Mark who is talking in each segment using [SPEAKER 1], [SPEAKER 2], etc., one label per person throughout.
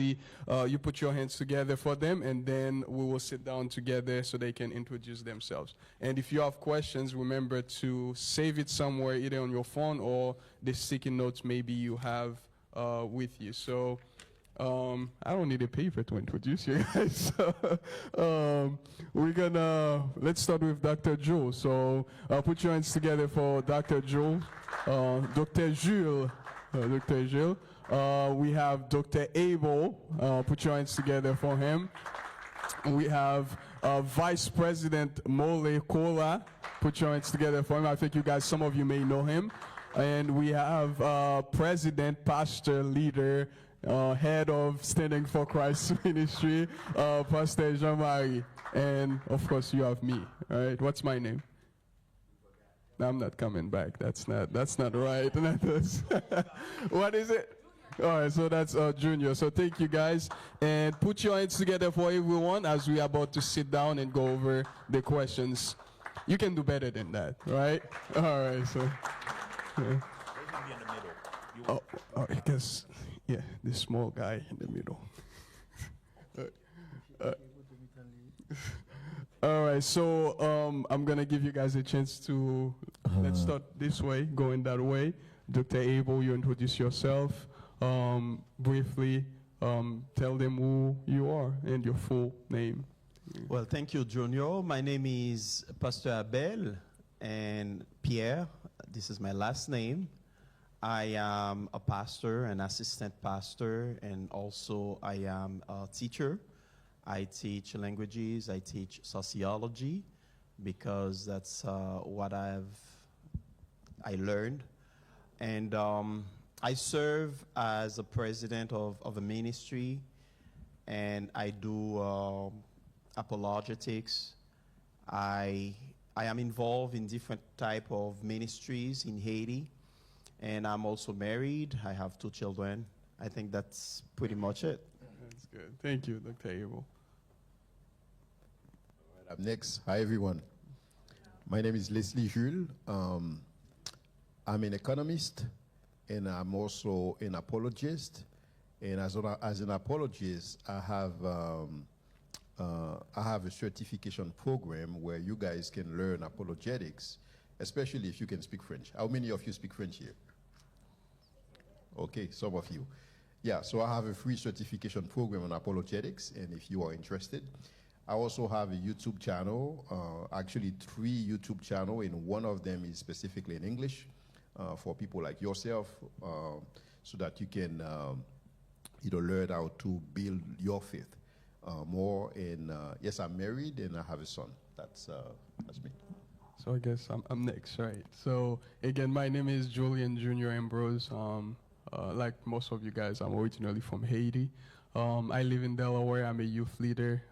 [SPEAKER 1] you put your hands together for them, and then we will sit down together so they can introduce themselves. And if you have questions, remember to save it somewhere, either on your phone or the sticky notes maybe you have with you. So I don't need a paper to introduce you guys. Let's start with Dr. Joe. So put your hands together for Dr. Joe. Dr. Jules. Dr. Jules. We have Dr. Abel. Put your hands together for him. We have Vice President Mole Kola. Put your hands together for him. I think you guys, some of you may know him. And we have President, Pastor, Leader, Head of Standing for Christ Ministry, Pastor Jean-Marie. And of course you have me, all right? What's my name? I'm not coming back. That's not right. What is it? All right, so that's Junior. So thank you guys, and put your hands together for everyone as we are about to sit down and go over the questions. You can do better than that, right? All right, so. I guess, yeah, this small guy in the middle. All right, so I'm gonna give you guys a chance to, let's start this way, going that way. Dr. Abel, you introduce yourself. Briefly, tell them who you are and your full name.
[SPEAKER 2] Well, thank you, Junior. My name is Pastor Abel and Pierre. This is my last name. I am a pastor, an assistant pastor, and also I am a teacher. I teach languages, I teach sociology, because that's what I learned. And I serve as a president of a ministry, and I do apologetics. I am involved in different type of ministries in Haiti, and I'm also married. I have 2 children. I think that's pretty much it.
[SPEAKER 1] That's good. Thank you, Dr. Abel.
[SPEAKER 3] All right, up next, hi everyone. My name is Leslie Jules. I'm an economist, and I'm also an apologist. And as an apologist, I have a certification program where you guys can learn apologetics, especially if you can speak French. How many of you speak French here? Okay, some of you. Yeah, so I have a free certification program on apologetics, and if you are interested, I also have a YouTube channel, actually 3 YouTube channels, and one of them is specifically in English for people like yourself, so that you can learn how to build your faith more. And yes, I'm married and I have a son. That's me.
[SPEAKER 1] So I guess I'm next, right? So again, my name is Julian Junior Ambrose. Like most of you guys, I'm originally from Haiti. I live in Delaware. I'm a youth leader.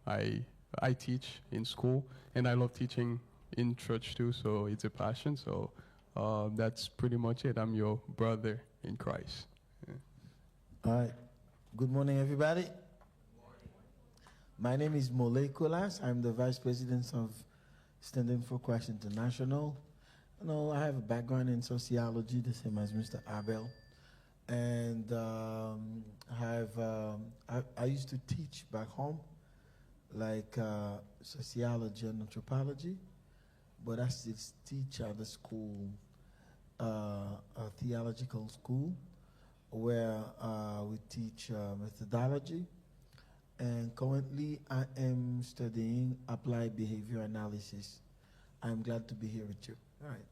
[SPEAKER 1] I teach in school, and I love teaching in church too, so it's a passion. So that's pretty much it. I'm your brother in Christ. Yeah.
[SPEAKER 4] All right. Good morning, everybody. Good morning. My name is Mole Kolas. I'm the Vice President of Standing for Christ International. You know, I have a background in sociology, the same as Mr. Abel. And I used to teach back home, like sociology and anthropology, but I still teach at the school, a theological school, where we teach methodology. And currently I am studying applied behavior analysis. I'm glad to be here with you. All right.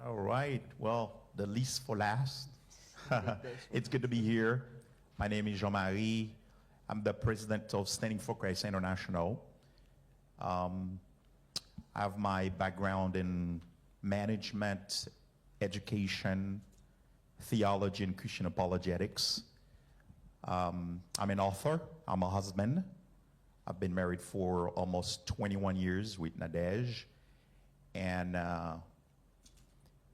[SPEAKER 5] All right. Well, the least for last. It's good to be here. My name is Jean-Marie. I'm the president of Standing for Christ International. I have my background in management, education, theology, and Christian apologetics. I'm an author. I'm a husband. I've been married for almost 21 years with Nadej. And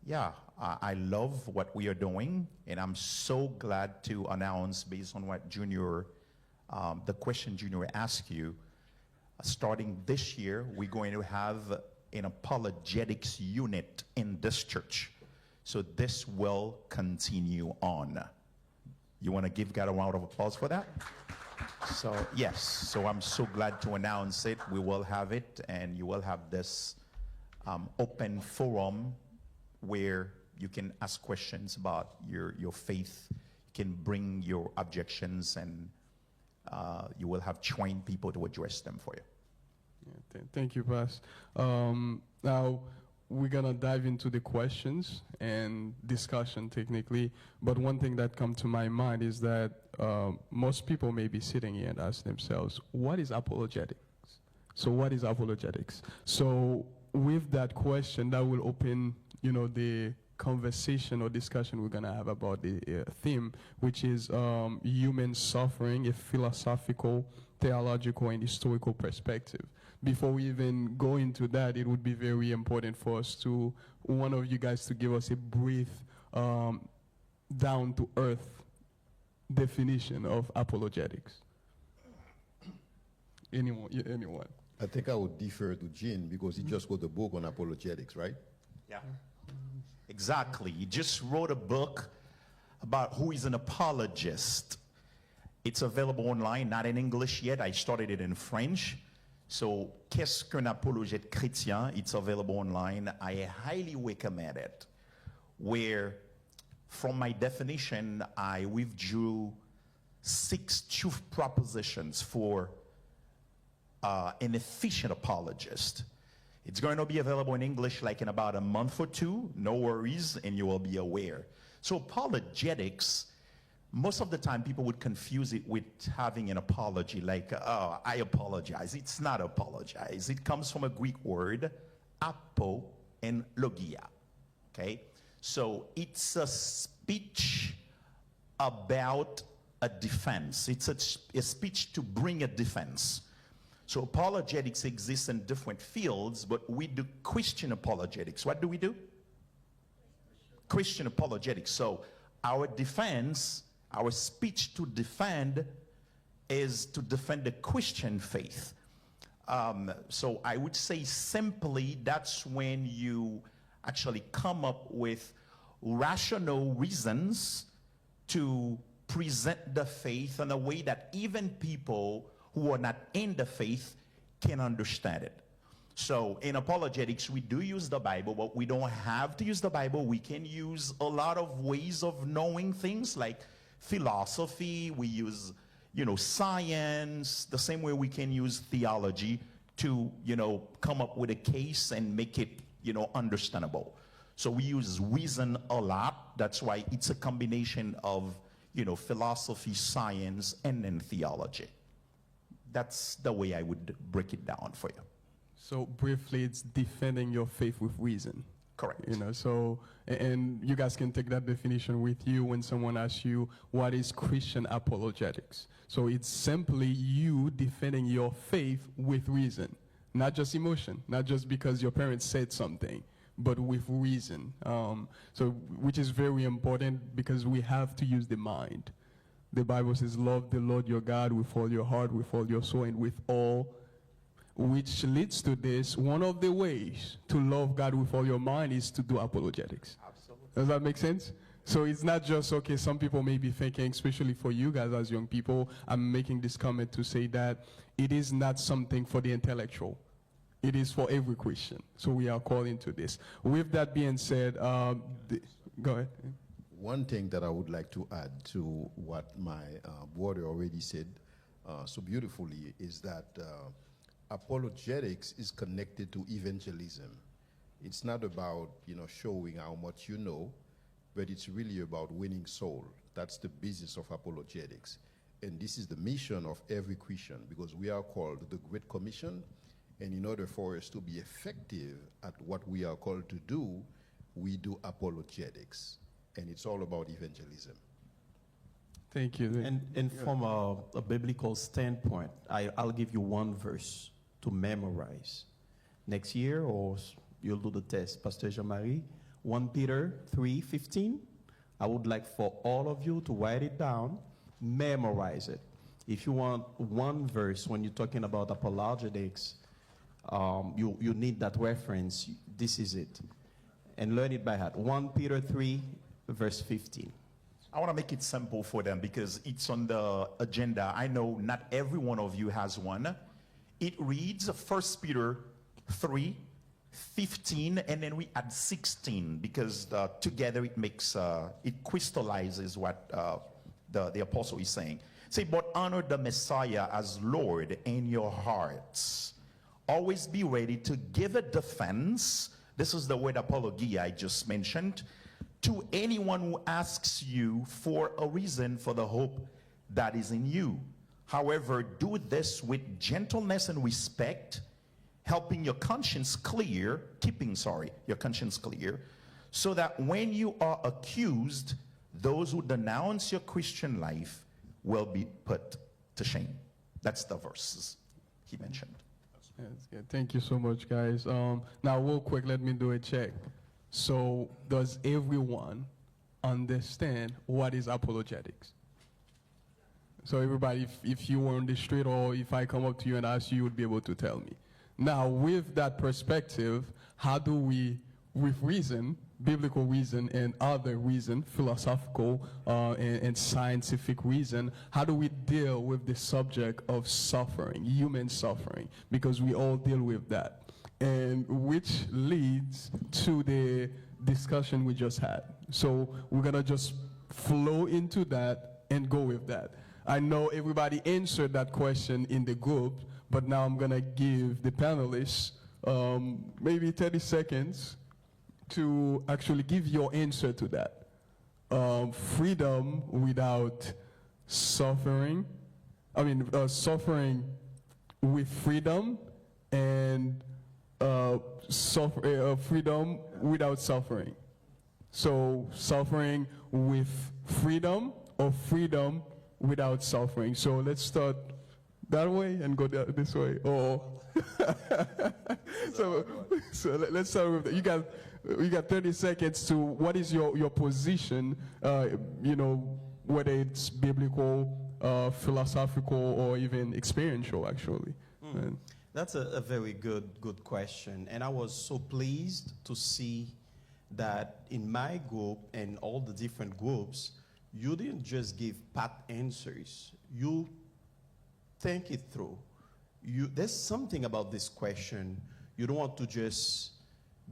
[SPEAKER 5] yeah, I love what we are doing, and I'm so glad to announce, based on what Junior, the question Junior asked you, starting this year, we're going to have an apologetics unit in this church. So this will continue on. You want to give God a round of applause for that? So, yes. So I'm so glad to announce it. We will have it, and you will have this open forum where you can ask questions about your faith. You can bring your objections, and you will have trained people to address them for you.
[SPEAKER 1] Yeah, thank you, Pas. Now, we're going to dive into the questions and discussion technically, but one thing that comes to my mind is that most people may be sitting here and ask themselves, what is apologetics? So what is apologetics? So with that question, that will open, the conversation or discussion we're going to have about the theme, which is human suffering, a philosophical, theological, and historical perspective. Before we even go into that, it would be very important for us to, one of you guys to give us a brief, down-to-earth definition of apologetics. Anyone?
[SPEAKER 3] I think I would defer to Gene because he just wrote a book on apologetics, right?
[SPEAKER 5] Yeah. Exactly. He just wrote a book about who is an apologist. It's available online, not in English yet. I started it in French. So, qu'est-ce qu'un apologète chrétien? It's available online. I highly recommend it. Where, from my definition, I withdrew 6 truth propositions for an efficient apologist. It's going to be available in English like in about a month or two. No worries, and you will be aware. So apologetics, most of the time people would confuse it with having an apology, like, oh, I apologize. It's not apologize. It comes from a Greek word, apo and logia, okay? So it's a speech about a defense. It's a speech to bring a defense. So apologetics exists in different fields, but we do Christian apologetics. What do we do? Christian apologetics. So our defense, our speech to defend is to defend the Christian faith. So I would say simply that's when you actually come up with rational reasons to present the faith in a way that even people who are not in the faith can understand it. So in apologetics, we do use the Bible, but we don't have to use the Bible. We can use a lot of ways of knowing things like philosophy. We use, science, the same way we can use theology to, come up with a case and make it, understandable. So we use reason a lot. That's why it's a combination of, philosophy, science, and then theology. That's the way I would break it down for you.
[SPEAKER 1] So briefly, it's defending your faith with reason.
[SPEAKER 5] Correct.
[SPEAKER 1] So, and you guys can take that definition with you when someone asks you, what is Christian apologetics? So it's simply you defending your faith with reason, not just emotion, not just because your parents said something, but with reason. So, which is very important because we have to use the mind. The Bible says, love the Lord your God with all your heart, with all your soul, and with all, which leads to this. One of the ways to love God with all your mind is to do apologetics.
[SPEAKER 5] Absolutely.
[SPEAKER 1] Does that make sense? So it's not just, okay, some people may be thinking, especially for you guys as young people, I'm making this comment to say that it is not something for the intellectual. It is for every Christian. So we are calling to this. With that being said, go ahead.
[SPEAKER 3] One thing that I would like to add to what my brother already said so beautifully is that apologetics is connected to evangelism. It's not about showing how much you know, but it's really about winning soul. That's the business of apologetics. And this is the mission of every Christian because we are called the Great Commission. And in order for us to be effective at what we are called to do, we do apologetics. And it's all about evangelism.
[SPEAKER 1] Thank you.
[SPEAKER 2] And from a biblical standpoint, I'll give you one verse to memorize. Next year, or you'll do the test, Pastor Jean-Marie, 1 Peter 3:15. I would like for all of you to write it down, memorize it. If you want one verse when you're talking about apologetics, you need that reference. This is it. And learn it by heart. 1 Peter 3, verse 15.
[SPEAKER 5] I want to make it simple for them because it's on the agenda. I know not every one of you has one. It reads 1 Peter 3, 15, and then we add 16 because together it makes, it crystallizes what the apostle is saying. Say, but honor the Messiah as Lord in your hearts. Always be ready to give a defense. This is the word apologia I just mentioned. To anyone who asks you for a reason for the hope that is in you. However, do this with gentleness and respect, helping your conscience clear, your conscience clear, so that when you are accused, those who denounce your Christian life will be put to shame. That's the verses he mentioned.
[SPEAKER 1] That's good. Thank you so much, guys. Now, real quick, let me do a check. So, does everyone understand what is apologetics? So, everybody, if you were on the street or if I come up to you and ask you, you would be able to tell me. Now, with that perspective, how do we, with reason, biblical reason and other reason, philosophical and scientific reason, how do we deal with the subject of suffering, human suffering? Because we all deal with that. And which leads to the discussion we just had. So we're going to just flow into that and go with that. I know everybody answered that question in the group, but now I'm going to give the panelists maybe 30 seconds to actually give your answer to that. Freedom without suffering. Suffering with freedom and freedom without suffering. So suffering with freedom or freedom without suffering. So let's start that way and go this way. Or so let's start with that. You got 30 seconds to what is your position, whether it's biblical, philosophical, or even experiential, actually.
[SPEAKER 2] That's a very good question. And I was so pleased to see that in my group and all the different groups, you didn't just give pat answers. You think it through. There's something about this question. You don't want to just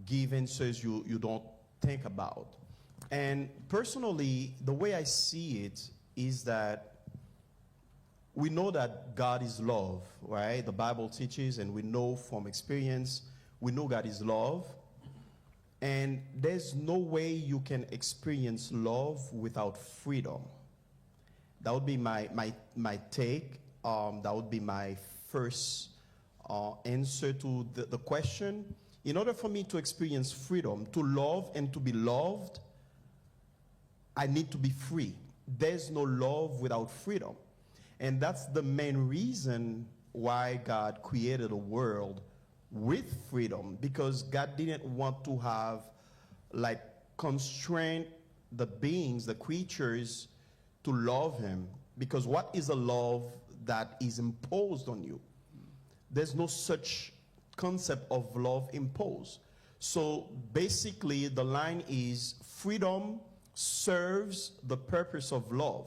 [SPEAKER 2] give answers you don't think about. And personally, the way I see it is that we know that God is love, right? The Bible teaches, and we know from experience, we know God is love. And there's no way you can experience love without freedom. That would be my take. That would be my first answer to the question. In order for me to experience freedom, to love and to be loved, I need to be free. There's no love without freedom. And that's the main reason why God created a world with freedom, because God didn't want to have constrain the beings, the creatures, to love him. Because what is a love that is imposed on you? There's no such concept of love imposed. So basically the line is freedom serves the purpose of love.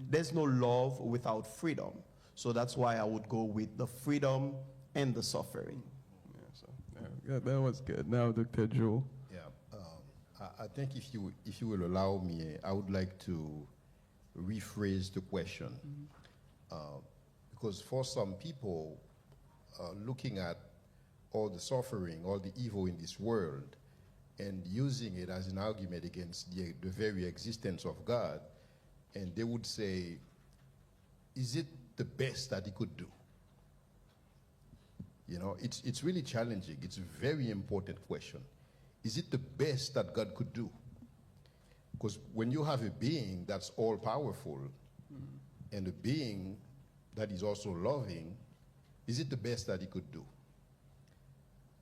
[SPEAKER 2] There's no love without freedom. So that's why I would go with the freedom and the suffering.
[SPEAKER 1] That was good. Now, Dr. Joe.
[SPEAKER 3] Yeah, I think if you will allow me, I would like to rephrase the question. Because for some people, looking at all the suffering, all the evil in this world, and using it as an argument against the very existence of God, and they would say, is it the best that he could do? It's really challenging. It's a very important question. Is it the best that God could do? Because when you have a being that's all-powerful and a being that is also loving, is it the best that he could do?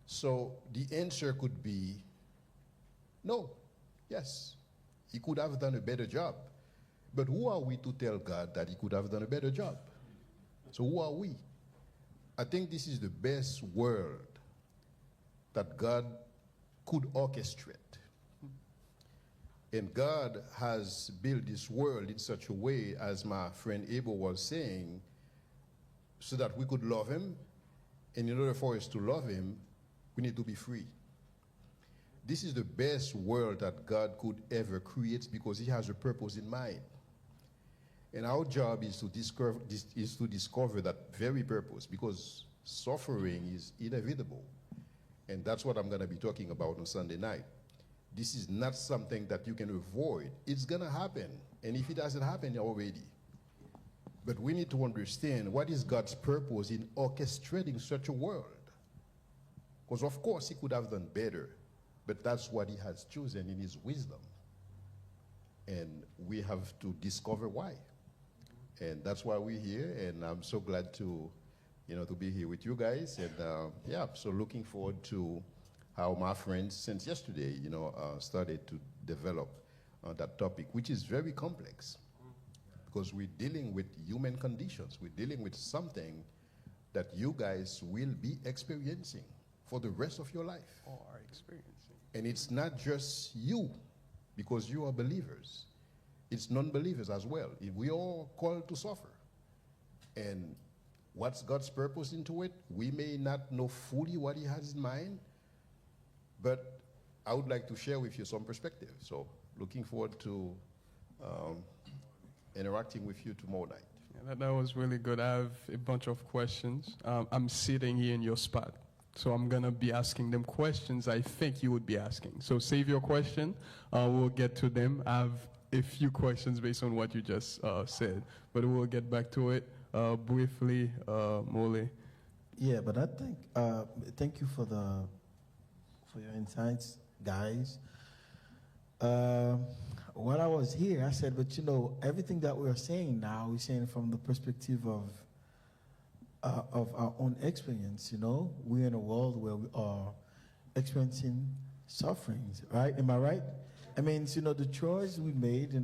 [SPEAKER 3] So the answer could be no, yes. He could have done a better job. But who are we to tell God that he could have done a better job? So who are we? I think this is the best world that God could orchestrate. And God has built this world in such a way, as my friend Abel was saying, so that we could love him. And in order for us to love him, we need to be free. This is the best world that God could ever create because he has a purpose in mind. And our job is to discover that very purpose, because suffering is inevitable. And that's what I'm going to be talking about on Sunday night. This is not something that you can avoid. It's going to happen. And if it doesn't happen already. But we need to understand what is God's purpose in orchestrating such a world. Because of course he could have done better, but that's what he has chosen in his wisdom. And we have to discover why. And that's why we're here, and I'm so glad to, to be here with you guys. And yeah, so looking forward to how my friends since yesterday, started to develop that topic, which is very complex, because we're dealing with human conditions. We're dealing with something that you guys will be experiencing for the rest of your life.
[SPEAKER 1] Oh, are experiencing.
[SPEAKER 3] And it's not just you, because you are believers. It's non-believers as well. We all called to suffer. And what's God's purpose into it? We may not know fully what he has in mind, but I would like to share with you some perspective. So looking forward to interacting with you tomorrow night.
[SPEAKER 1] Yeah, that was really good. I have a bunch of questions. I'm sitting here in your spot, so I'm going to be asking them questions I think you would be asking. So save your question. We'll get to them. I have a few questions based on what you just said, but we'll get back to it briefly. Mole.
[SPEAKER 4] Yeah, but I think, thank you for your insights, guys. When I was here, I said, but everything that we're saying now, we're saying from the perspective of our own experience. We're in a world where we are experiencing sufferings, right? Am I right? I mean, the choice we made,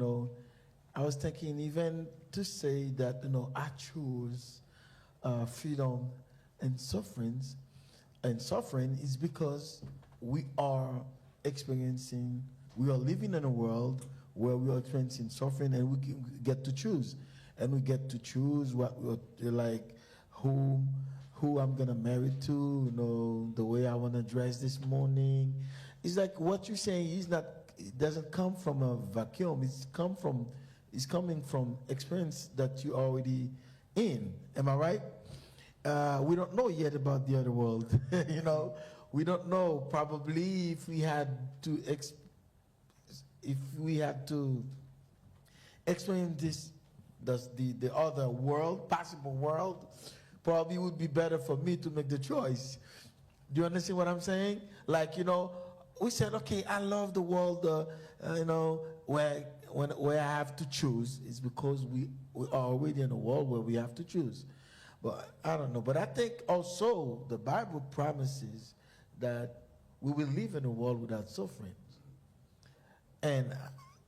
[SPEAKER 4] I was thinking even to say that, I choose freedom and suffering is because we are living in a world where we are experiencing suffering, and we get to choose. And we get to choose who I'm going to marry to, the way I want to dress this morning. It's like what you're saying it doesn't come from a vacuum. It's coming from experience that you're already in. Am I right? We don't know yet about the other world. We don't know. Probably if we had to experience the other world, possible world, probably would be better for me to make the choice. Do you understand what I'm saying? We said, okay, I love the world, where I have to choose. It's because we are already in a world where we have to choose. But I don't know. But I think also the Bible promises that we will live in a world without suffering. And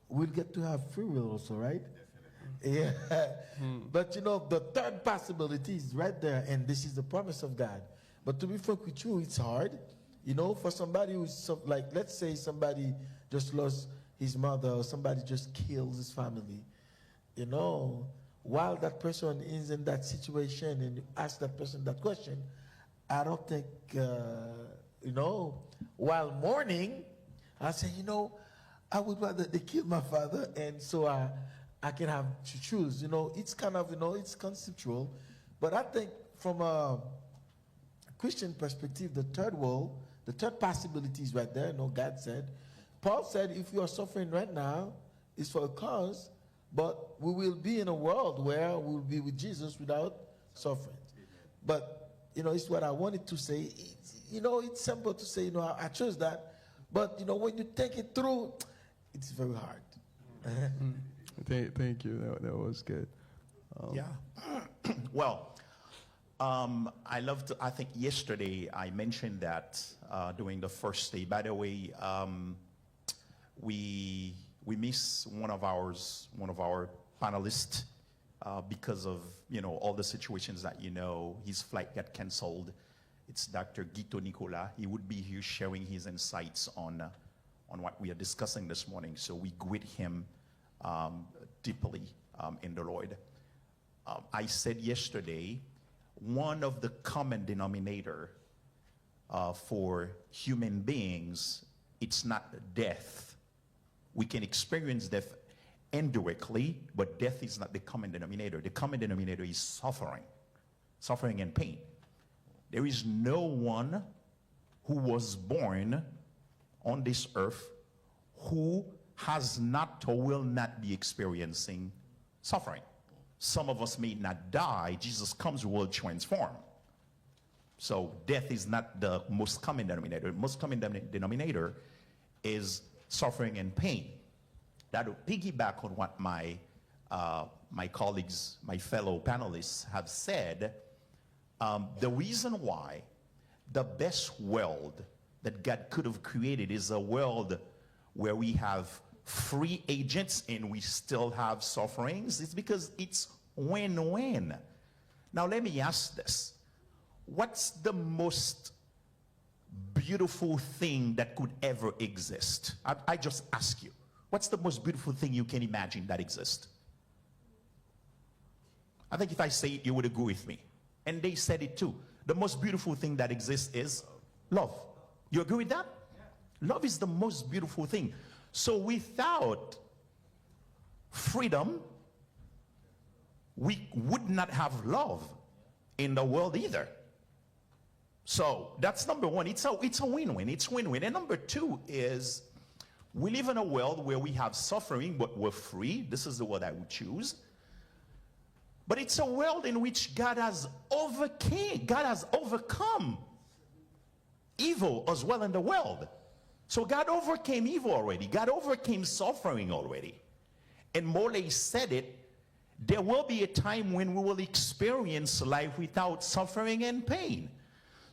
[SPEAKER 4] we'll get to have free will also, right? Definitely. Yeah. But the third possibility is right there, and this is the promise of God. But to be frank with you, it's hard. For somebody who's let's say somebody just lost his mother, or somebody just kills his family. While that person is in that situation and you ask that person that question, I don't think, while mourning, I say, I would rather they kill my father, and so I can have to choose. It's kind of, it's conceptual. But I think from a Christian perspective, the third possibility is right there. God said. Paul said, if you are suffering right now, it's for a cause, but we will be in a world where we'll be with Jesus without suffering. But, it's what I wanted to say. It's simple to say, I chose that. But, when you take it through, it's very hard.
[SPEAKER 1] Thank you. That was good.
[SPEAKER 5] Yeah. Well, I think yesterday I mentioned that during the first day. By the way, we miss one of our panelists because of all the situations that his flight got canceled. It's Dr. Guito Nicola. He would be here sharing his insights on on what we are discussing this morning. So we greet him deeply in the Lord. I said yesterday, one of the common denominator for human beings, it's not death. We can experience death indirectly, but death is not the common denominator. The common denominator is suffering and pain. There is no one who was born on this earth who has not or will not be experiencing suffering. Some of us may not die. Jesus comes, we will transform. So death is not the most common denominator. The most common denominator is suffering and pain. That will piggyback on what my colleagues, my fellow panelists have said. The reason why the best world that God could have created is a world where we have free agents and we still have sufferings is because it's win-win. Now let me ask this. What's the most beautiful thing that could ever exist? I just ask you. What's the most beautiful thing you can imagine that exists? I think if I say it, you would agree with me. And they said it too. The most beautiful thing that exists is love. You agree with that? Yeah. Love is the most beautiful thing. So without freedom, we would not have love in the world either. So that's number one. It's a win-win. It's win-win. And number two is we live in a world where we have suffering, but we're free. This is the word I would choose. But it's a world in which God has overcome evil as well in the world. So God overcame evil already. God overcame suffering already. And Mole said it, there will be a time when we will experience life without suffering and pain.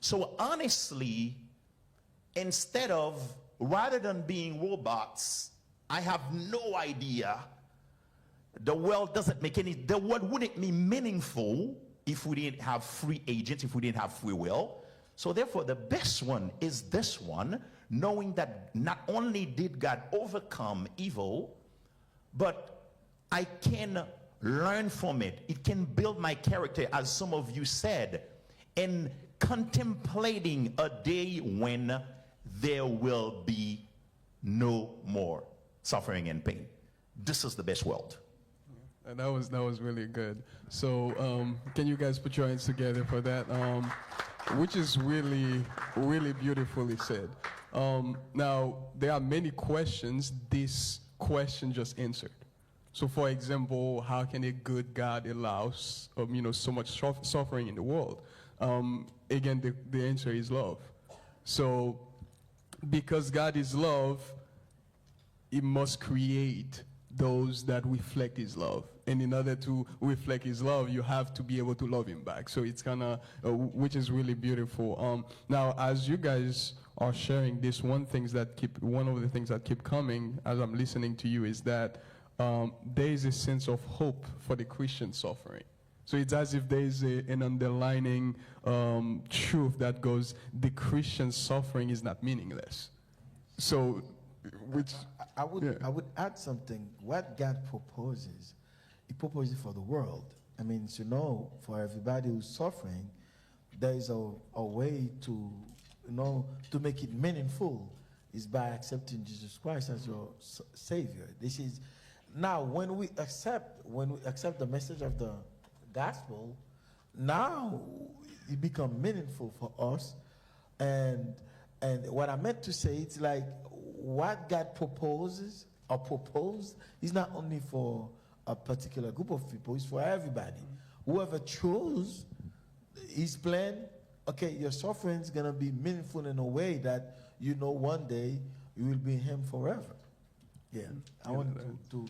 [SPEAKER 5] So honestly, rather than being robots, I have no idea. The world wouldn't be meaningful if we didn't have free agents, if we didn't have free will. So therefore, the best one is this one, knowing that not only did God overcome evil, but I can learn from it. It can build my character, as some of you said, and contemplating a day when there will be no more suffering and pain. This is the best world.
[SPEAKER 1] And that was really good. So can you guys put your hands together for that? Which is really, really beautifully said. Now, there are many questions this question just answered. So for example, how can a good God allow so much suffering in the world? Again, the answer is love. So because God is love, He must create those that reflect His love. And in order to reflect His love, you have to be able to love Him back. So it's kind of, which is really beautiful. Now, as you guys are sharing this, one of the things that keep coming as I'm listening to you is that there is a sense of hope for the Christian suffering. So it's as if there is an underlining truth that goes, the Christian suffering is not meaningless. So,
[SPEAKER 4] I would add something. What God proposes, He proposes for the world. I mean, for everybody who's suffering, there is a way to make it meaningful is by accepting Jesus Christ as your Savior. This is now when we accept the message of the gospel, now it becomes meaningful for us. And what I meant to say, it's like what God proposes or proposed is not only for a particular group of people, it's for everybody. Whoever chose His plan, okay, your suffering is going to be meaningful in a way that one day you will be in Him forever. Yeah, I want to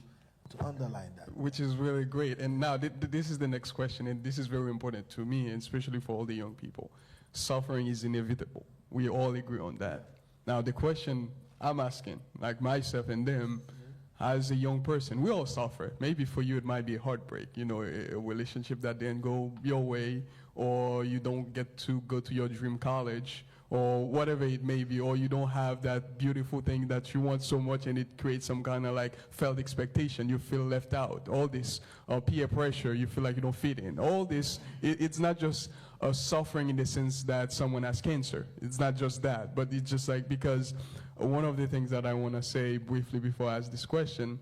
[SPEAKER 4] underline that.
[SPEAKER 1] Which is really great. And now this is the next question, and this is very important to me, and especially for all the young people. Suffering is inevitable. We all agree on that. Now the question I'm asking, like myself and them, as a young person, we all suffer. Maybe for you it might be a heartbreak, a relationship that didn't go your way, or you don't get to go to your dream college, or whatever it may be, or you don't have that beautiful thing that you want so much and it creates some kind of like felt expectation, you feel left out, all this peer pressure, you feel like you don't fit in, all this, it's not just suffering in the sense that someone has cancer, it's not just that, but it's just like, because one of the things that I want to say briefly before I ask this question,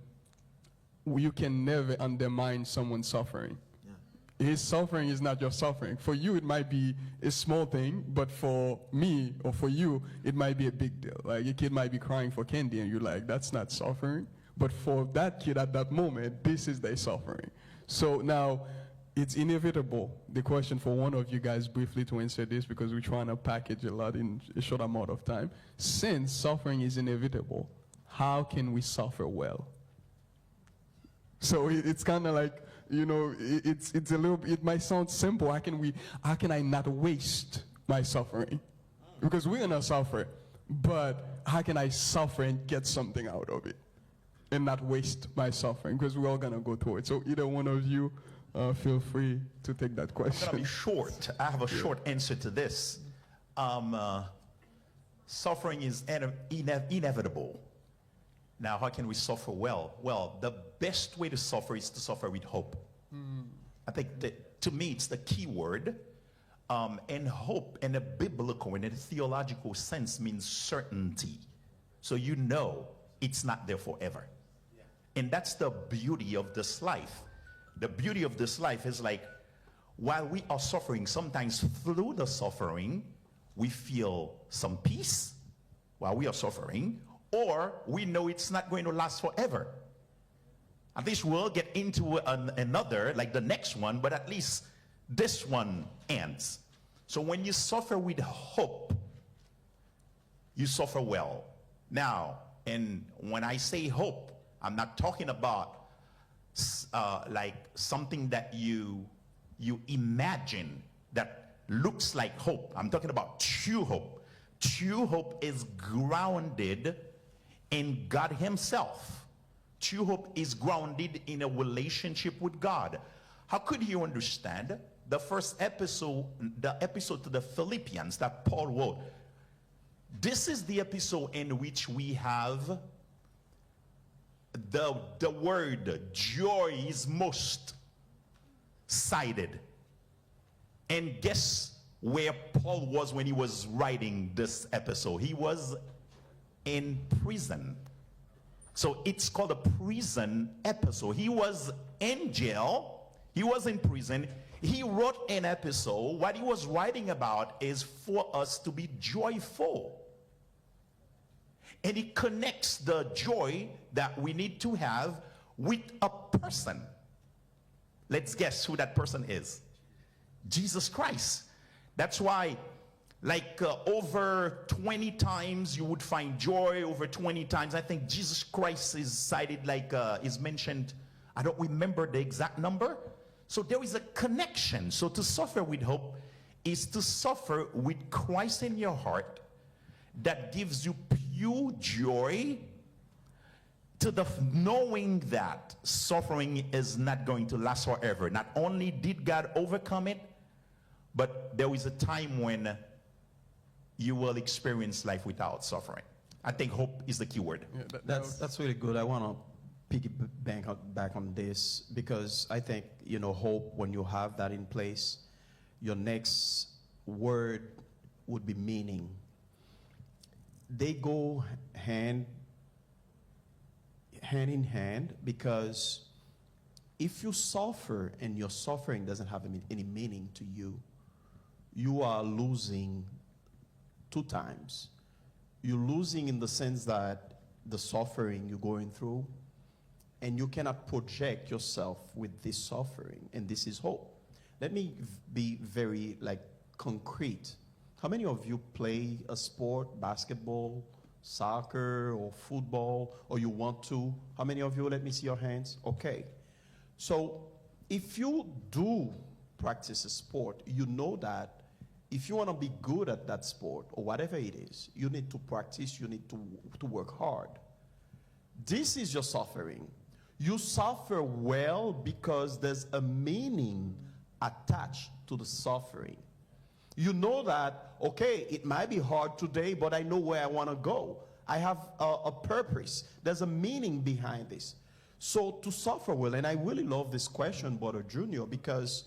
[SPEAKER 1] you can never undermine someone's suffering. His suffering is not your suffering. For you, it might be a small thing, but for me or for you, it might be a big deal. Like a kid might be crying for candy, and you're like, that's not suffering. But for that kid at that moment, this is their suffering. So now, it's inevitable. The question for one of you guys briefly to answer this, because we're trying to package a lot in a short amount of time. Since suffering is inevitable, how can we suffer well? So it's kind of like, you know, it's a little, it might sound simple. How can I not waste my suffering? Because we're gonna suffer, but how can I suffer and get something out of it and not waste my suffering? Because we're all gonna go through it. So either one of you, feel free to take that
[SPEAKER 5] It's going to
[SPEAKER 1] question.
[SPEAKER 5] be short. I have a short answer to this. Suffering is inevitable. Now, how can we suffer well? Well, the best way to suffer is to suffer with hope. I think that, to me, it's the key word. And hope, in a biblical and in a theological sense, means certainty. So you know it's not there forever. And that's the beauty of this life. The beauty of this life is like, while we are suffering, sometimes through the suffering, we feel some peace while we are suffering, or we know it's not going to last forever. At least we'll get into another, like the next one, but at least this one ends. So when you suffer with hope, you suffer well. Now, and when I say hope, I'm not talking about like something that you imagine that looks like hope. I'm talking about true hope. True hope is grounded in God himself. True hope is grounded in a relationship with God. How could you understand the first episode, the episode to the Philippians that Paul wrote? This is the episode in which we have the word joy is most cited. And guess where Paul was when he was writing this episode? He was in prison. So it's called a prison episode. He was in jail. He was in prison. He wrote an episode. What he was writing about is for us to be joyful. And he connects the joy that we need to have with a person. Let's guess who that person is. Jesus Christ. That's why, like over 20 times you would find joy, over 20 times. I think Jesus Christ is cited, like is mentioned. I don't remember the exact number. So there is a connection. So to suffer with hope is to suffer with Christ in your heart that gives you pure joy, to the knowing that suffering is not going to last forever. Not only did God overcome it, but there is a time when you will experience life without suffering. I think hope is the key word.
[SPEAKER 1] Yeah,
[SPEAKER 2] That's really good. I want to piggyback back on this, because I think, you know, hope, when you have that in place, your next word would be meaning. They go hand in hand, because if you suffer and your suffering doesn't have any meaning to you, you are losing two times. You're losing in the sense that the suffering you're going through, and you cannot project yourself with this suffering, and this is hope. Let me be very concrete. How many of you play a sport, basketball, soccer, or football, or you want to? How many of you? Let me see your hands. Okay. So if you do practice a sport, you know that if you want to be good at that sport or whatever it is, you need to practice, you need to work hard. This is your suffering. You suffer well because there's a meaning attached to the suffering. You know that, okay, it might be hard today, but I know where I want to go. I have a purpose. There's a meaning behind this. So to suffer well, and I really love this question, Brother Junior, because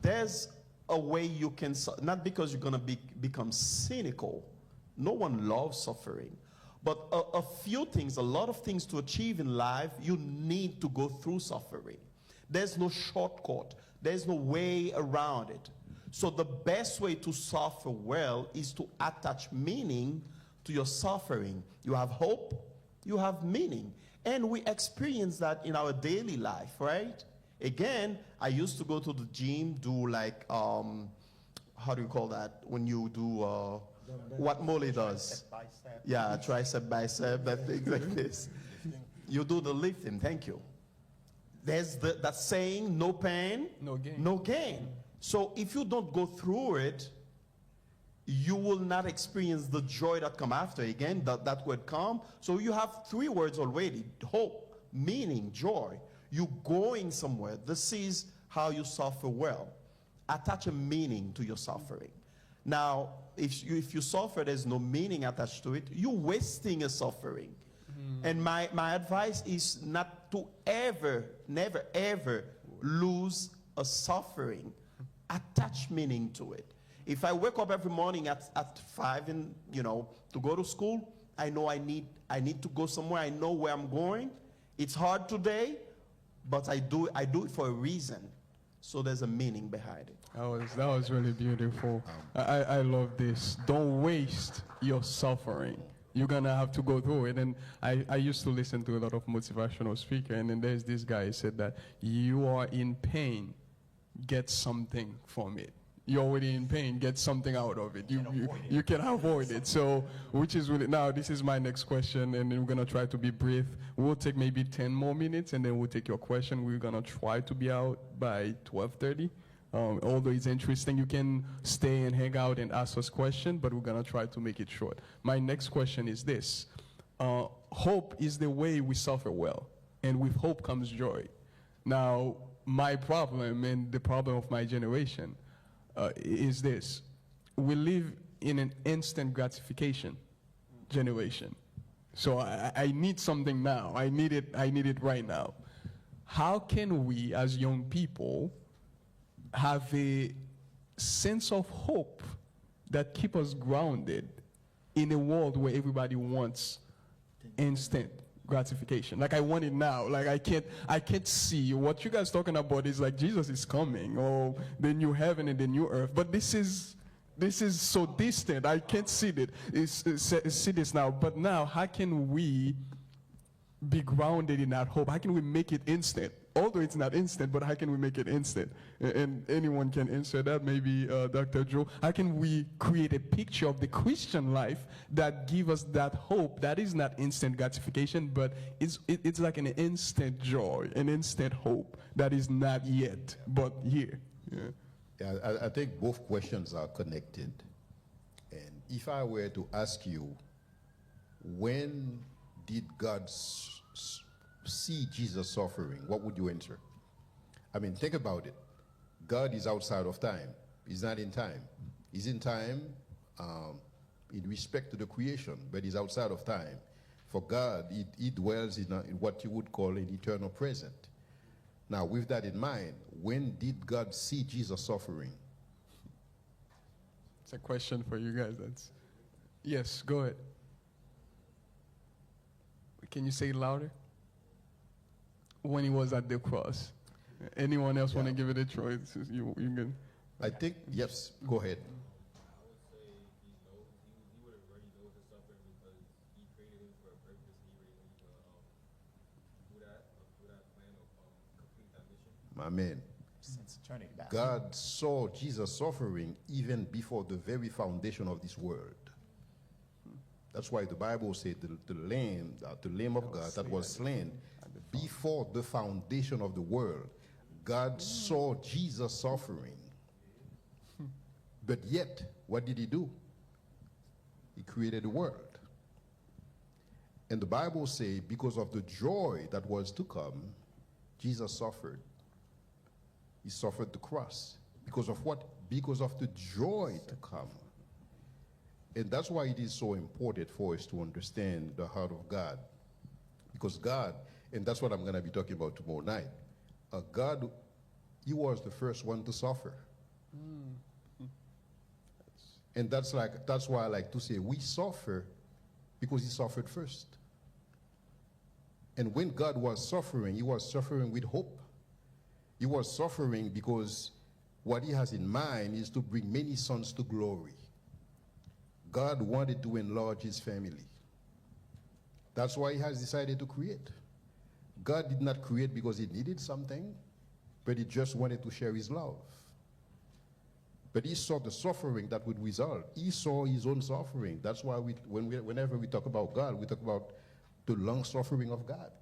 [SPEAKER 2] there's a way you can, not because you're going to become cynical. No one loves suffering. But a few things, a lot of things to achieve in life, you need to go through suffering. There's no shortcut. There's no way around it. So the best way to suffer well is to attach meaning to your suffering. You have hope, you have meaning. And we experience that in our daily life, right? Again, I used to go to the gym, do like, how do you call that? When you do what Molly does.
[SPEAKER 5] Bicep.
[SPEAKER 2] Yeah, tricep, bicep, that things like this. You do the lifting, thank you. There's that saying, no pain,
[SPEAKER 1] No gain.
[SPEAKER 2] no gain. So if you don't go through it, you will not experience the joy that come after. Again, that word come. So you have three words already: hope, meaning, joy. You going somewhere. This is how you suffer well. Attach a meaning to your suffering. Now, if you suffer, there's no meaning attached to it, you're wasting a suffering. And my advice is not to never ever lose a suffering. Attach meaning to it. If I wake up every morning at 5 and to go to school, I know I need to go somewhere. I know where I'm going. It's hard today, but I do it for a reason. So there's a meaning behind it.
[SPEAKER 1] That was really beautiful. I love this. Don't waste your suffering. You're gonna have to go through it. And I used to listen to a lot of motivational speakers, and then there's this guy who said that you are in pain, get something from it. You're already in pain, get something out of it. You can avoid it. So, which is really, now this is my next question, and then we're gonna try to be brief. We'll take maybe 10 more minutes, and then we'll take your question. We're gonna try to be out by 12:30. Although it's interesting, you can stay and hang out and ask us questions, but we're gonna try to make it short. My next question is this. Hope is the way we suffer well, and with hope comes joy. Now, my problem and the problem of my generation is this. We live in an instant gratification generation. So I need something now. I need it right now. How can we as young people have a sense of hope that keep us grounded in a world where everybody wants instant gratification? Like, I want it now. Like, I can't see. What you guys talking about is like Jesus is coming, or the new heaven and the new earth. But this is so distant. I can't see it. See this now. But now, how can we be grounded in that hope? How can we make it instant? Although it's not instant, but how can we make it instant? And anyone can answer that, maybe Dr. Joe. How can we create a picture of the Christian life that give us that hope that is not instant gratification, but it's like an instant joy, an instant hope that is not yet, but here?
[SPEAKER 3] Yeah, I think both questions are connected. And if I were to ask you, when did God see Jesus suffering, what would you answer? I mean, think about it. God is outside of time. He's not in time. He's in time in respect to the creation, but he's outside of time. For God, he dwells in what you would call an eternal present. Now, with that in mind, when did God see Jesus suffering?
[SPEAKER 1] It's a question for you guys. Yes, go ahead. Can you say it louder? When he was at the cross. Anyone else want to give it a try? You can.
[SPEAKER 3] I think, yes, go ahead.
[SPEAKER 6] I would say he would have already known his suffering because he created him for a purpose. He already knew through that plan of complete that mission.
[SPEAKER 3] Amen.
[SPEAKER 5] Since eternity.
[SPEAKER 3] God saw Jesus suffering even before the very foundation of this world. That's why the Bible said the Lamb of God that was slain before the foundation of the world. God saw Jesus suffering. But yet, what did he do? He created the world. And the Bible says, because of the joy that was to come, Jesus suffered. He suffered the cross. Because of what? Because of the joy to come. And that's why it is so important for us to understand the heart of God. Because God, and that's what I'm going to be talking about tomorrow night, God, he was the first one to suffer. And that's why I like to say we suffer because he suffered first. And when God was suffering, he was suffering with hope. He was suffering because what he has in mind is to bring many sons to glory. God wanted to enlarge his family. That's why he has decided to create. God did not create because he needed something, but he just wanted to share his love. But he saw the suffering that would result. He saw his own suffering. That's why whenever we talk about God, we talk about the long suffering of God.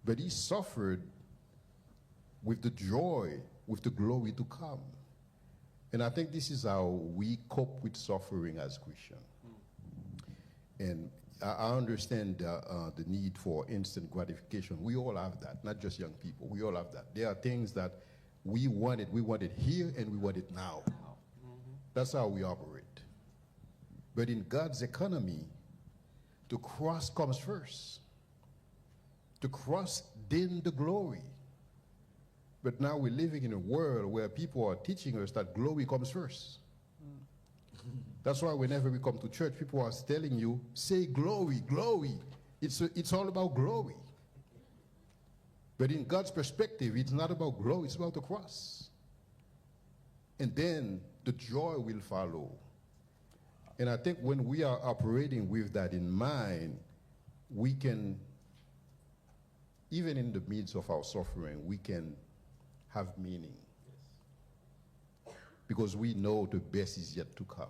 [SPEAKER 3] But he suffered with the joy, with the glory to come. And I think this is how we cope with suffering as Christians. And I understand the need for instant gratification. We all have that, not just young people. We all have that. There are things that we want it here and we want it now. That's how we operate. But in God's economy, the cross comes first. The cross, then the glory. But now we're living in a world where people are teaching us that glory comes first. That's why whenever we come to church, people are telling you, say glory, glory. It's all about glory. But in God's perspective, it's not about glory, it's about the cross. And then the joy will follow. And I think when we are operating with that in mind, we can, even in the midst of our suffering, we can have meaning. Because we know the best is yet to come.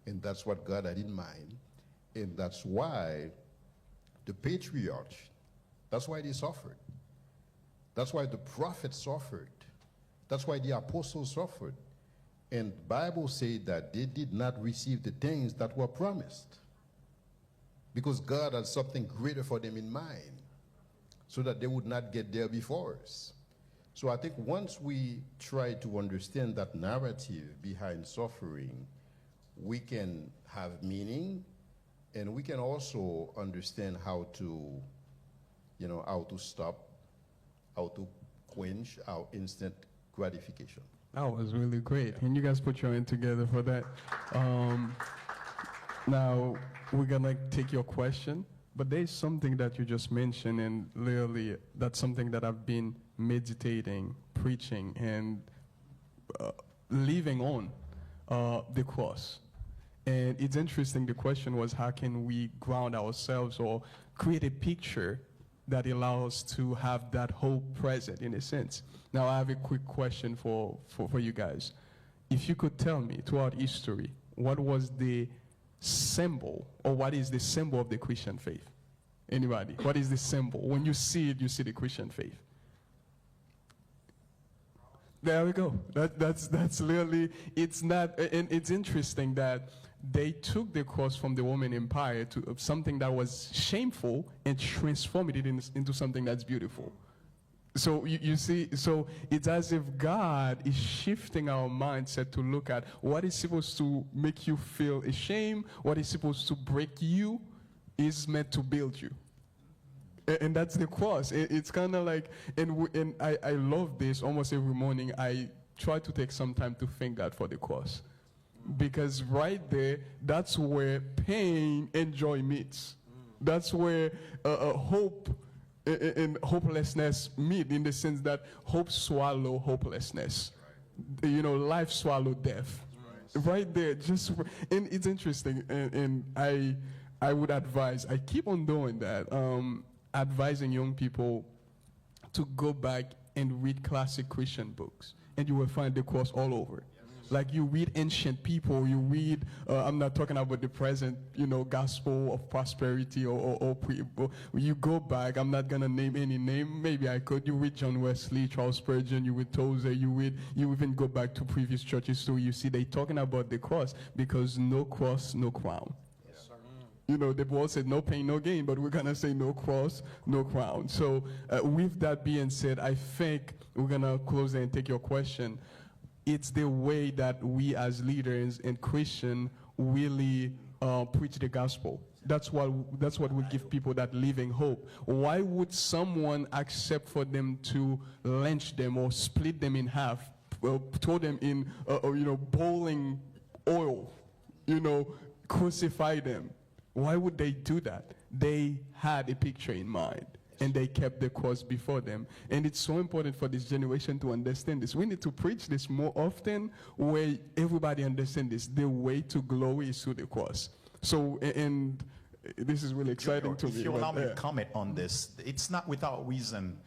[SPEAKER 3] And that's what God had in mind. And that's why the patriarchs, that's why they suffered. That's why the prophets suffered. That's why the apostles suffered. And the Bible says that they did not receive the things that were promised. Because God had something greater for them in mind, so that they would not get there before us. So I think once we try to understand that narrative behind suffering, we can have meaning, and we can also understand how to, how to stop, how to quench our instant gratification.
[SPEAKER 1] That was really great. Can you guys put your hand together for that? Now, we're going to take your question, but there's something that you just mentioned, and literally that's something that I've been meditating, preaching, and living on the cross. And it's interesting, the question was, how can we ground ourselves or create a picture that allows to have that hope present in a sense? Now, I have a quick question for you guys. If you could tell me, throughout history, what was the symbol, or what is the symbol of the Christian faith? Anybody? What is the symbol? When you see it, you see the Christian faith. There we go. That's literally, it's not, and it's interesting that they took the cross from the Roman Empire to something that was shameful and transformed it into something that's beautiful. So you see, so it's as if God is shifting our mindset to look at what is supposed to make you feel ashamed, what is supposed to break you, is meant to build you. And that's the cross. It's kind of like, and I love this. Almost every morning I try to take some time to thank God for the cross. Because right there, that's where pain and joy meets. That's where hope and hopelessness meet, in the sense that hope swallow hopelessness. Life swallow death. Right there, and it's interesting. And I would advise, I keep on doing that, advising young people to go back and read classic Christian books, and you will find the cross all over. Like, you read ancient people, you read, I'm not talking about the present, gospel of prosperity or you go back, I'm not going to name any name, maybe I could. You read John Wesley, Charles Spurgeon, you read Tozer, you even go back to previous churches, so you see they talking about the cross, because no cross, no crown.
[SPEAKER 3] Yes, sir.
[SPEAKER 1] the Bible said no pain, no gain, but we're going to say no cross, no crown. So with that being said, I think we're going to close and take your question. It's the way that we as leaders and Christians really preach the gospel. That's what will give people that living hope. Why would someone accept for them to lynch them or split them in half, throw them in, boiling oil, crucify them? Why would they do that? They had a picture in mind, and they kept the cross before them. And it's so important for this generation to understand this. We need to preach this more often, where everybody understands this. The way to glory is through the cross. So, and this is really exciting to
[SPEAKER 5] If
[SPEAKER 1] me.
[SPEAKER 5] you allow me
[SPEAKER 1] yeah.
[SPEAKER 5] to comment on this, it's not without reason.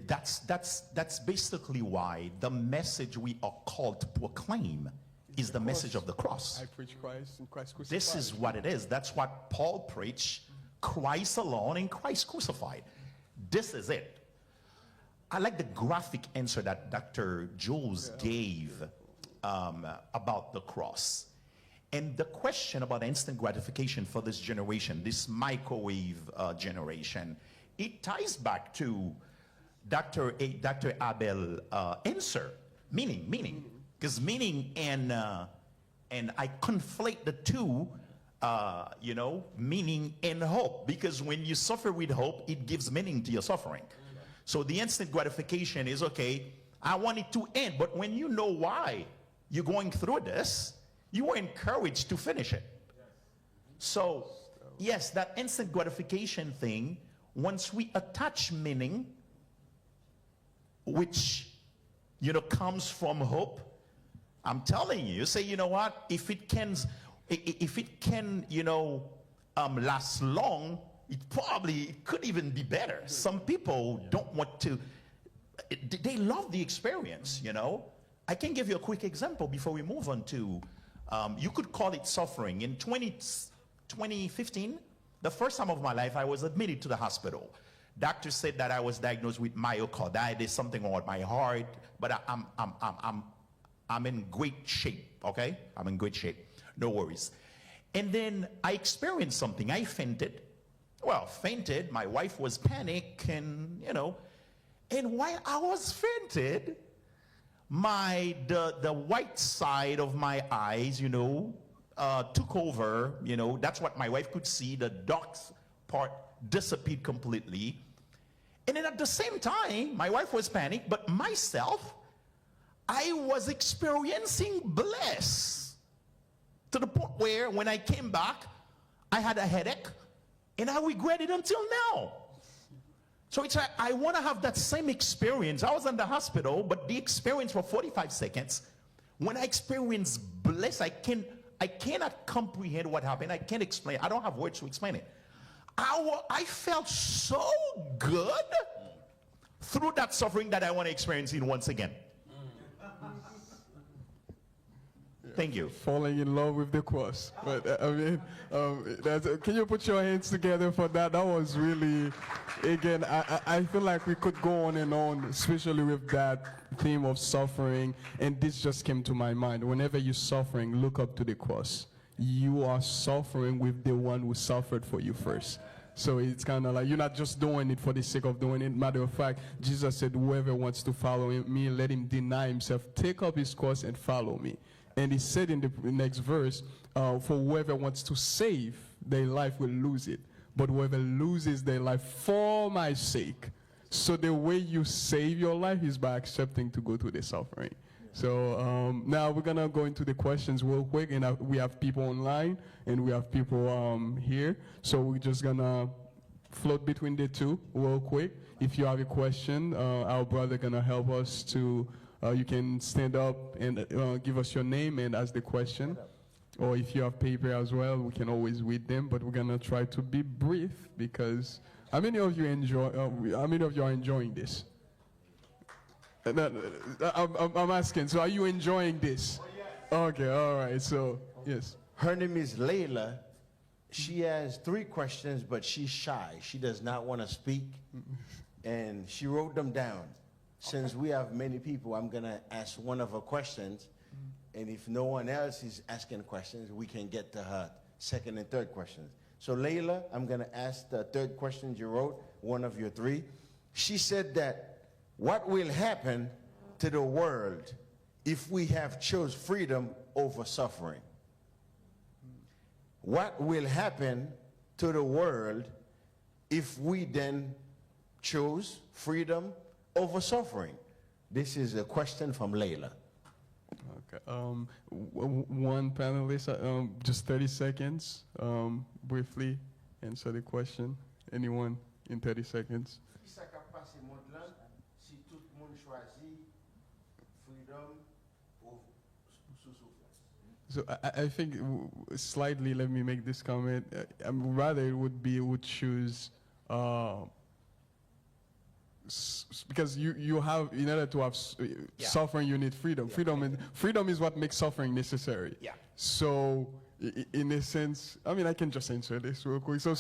[SPEAKER 5] That's basically why the message we are called to proclaim is the message of the cross.
[SPEAKER 1] I preach Christ and Christ crucified.
[SPEAKER 5] This is what it is. That's what Paul preached, Christ alone and Christ crucified. This is it. I like the graphic answer that Dr. Jules gave about the cross. And the question about instant gratification for this generation, this microwave generation, it ties back to Dr. Abel answer, meaning, because meaning and I conflate the two, meaning and hope, because when you suffer with hope, it gives meaning to your suffering. So the instant gratification is, okay, I want it to end, but when you know why you're going through this, you are encouraged to finish it. So, yes, that instant gratification thing, once we attach meaning, which, comes from hope, I'm telling you, say, you know what, if it can, last long, it could even be better. Some people don't want to, they love the experience, I can give you a quick example before we move on to, you could call it suffering. In 2015, the first time of my life, I was admitted to the hospital. Doctor said that I was diagnosed with myocarditis, something wrong with my heart, but I'm in great shape, okay? I'm in great shape, no worries. And then I experienced something. I fainted. Well, fainted, my wife was panicked, and, and while I was fainted, the white side of my eyes, took over, that's what my wife could see. The dark part disappeared completely. And then at the same time, my wife was panicked, but myself, I was experiencing bliss to the point where when I came back, I had a headache, and I regret it until now. So it's like, I want to have that same experience. I was in the hospital, but the experience for 45 seconds, when I experience bliss, I cannot comprehend what happened. I can't explain. I don't have words to explain it. I felt so good through that suffering that I want to experience it once again. Thank you.
[SPEAKER 1] Falling in love with the cross. But can you put your hands together for that? That was really, again, I feel like we could go on and on, especially with that theme of suffering. And this just came to my mind. Whenever you're suffering, look up to the cross. You are suffering with the one who suffered for you first. So it's kind of like you're not just doing it for the sake of doing it. Matter of fact, Jesus said, whoever wants to follow me, let him deny himself, take up his cross and follow me. And he said in the next verse, for whoever wants to save their life will lose it. But whoever loses their life for my sake. So the way you save your life is by accepting to go through the suffering. So now we're going to go into the questions real quick. And we have people online and we have people here. So we're just going to float between the two real quick. If you have a question, our brother going to help us to... you can stand up and give us your name and ask the question. Or if you have paper as well, we can always read them. But we're gonna try to be brief because how many of you are enjoying this? I'm asking. So are you enjoying this? Okay. All right. So yes.
[SPEAKER 4] Her name is Layla. She has 3 questions, but she's shy. She does not want to speak, and she wrote them down. Since we have many people, I'm going to ask one of her questions, and if no one else is asking questions, we can get to her second and third questions. So Layla, I'm going to ask the third question you wrote, one of your three. She said that what will happen to the world if we have chose freedom over suffering? What will happen to the world if we then chose freedom over suffering? This is a question from Layla.
[SPEAKER 1] Okay. One panelist, just 30 seconds, briefly answer the question. Anyone in 30 seconds? So I think slightly, let me make this comment. Rather it would choose, because you have, in order to have suffering, you need freedom. Freedom is what makes suffering necessary.
[SPEAKER 5] Yeah.
[SPEAKER 1] So in a sense, I mean, I can just answer this real quick. So,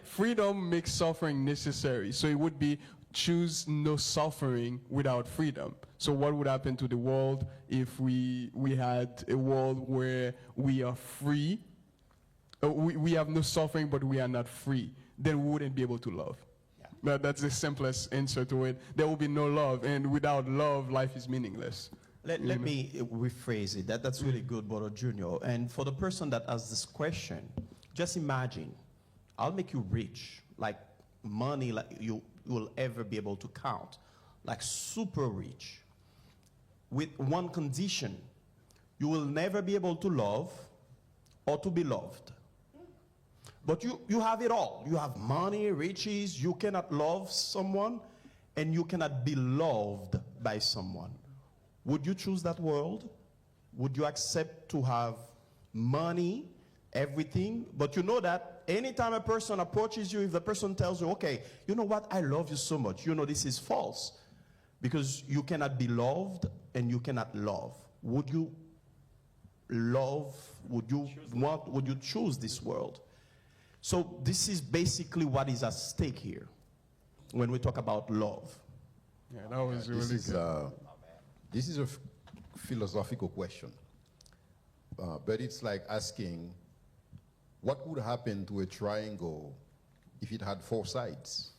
[SPEAKER 1] freedom makes suffering necessary. So it would be choose no suffering without freedom. So what would happen to the world if we had a world where we are free? We have no suffering, but we are not free. Then we wouldn't be able to love. That's the simplest answer to it. There will be no love, and without love, life is meaningless.
[SPEAKER 2] Let me rephrase it. That's really good, Brother Junior. And for the person that asked this question, just imagine, I'll make you rich, like money like you will ever be able to count, like super rich, with one condition: you will never be able to love or to be loved. But you have it all. You have money, riches, you cannot love someone, and you cannot be loved by someone. Would you choose that world? Would you accept to have money, everything? But you know that anytime a person approaches you, if the person tells you, okay, you know what, I love you so much, you know this is false. Because you cannot be loved and you cannot love. Would you love, would you choose this world? So this is basically what is at stake here when we talk about love.
[SPEAKER 1] Yeah, that was really good.
[SPEAKER 3] This is a philosophical question, but it's like asking, what would happen to a triangle if it had 4 sides?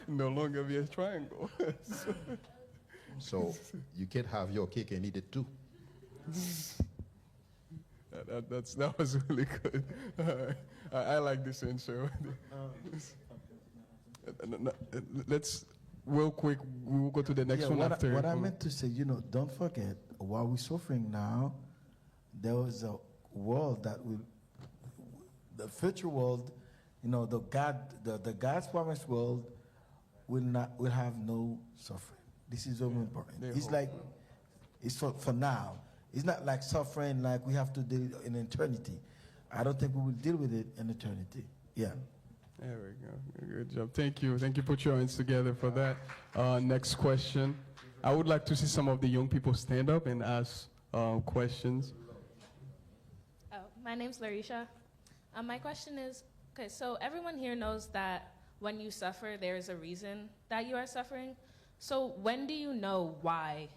[SPEAKER 1] No longer be a triangle.
[SPEAKER 3] So you can't have your cake and eat it too.
[SPEAKER 1] That was really good. I like this answer. Let's real quick. We'll go to the next one after.
[SPEAKER 4] What I meant to say, don't forget, while we're suffering now, there was a world that will, the future world, the God's promised world will have no suffering. This is very important. It's for now. It's not like suffering like we have to deal in eternity. I don't think we will deal with it in eternity. Yeah.
[SPEAKER 1] There we go. Good job. Thank you. Thank you. Put your hands together for that. Next question. I would like to see some of the young people stand up and ask questions.
[SPEAKER 7] My name's Larisha. My question is, okay, so everyone here knows that when you suffer, there is a reason that you are suffering. So when do you know why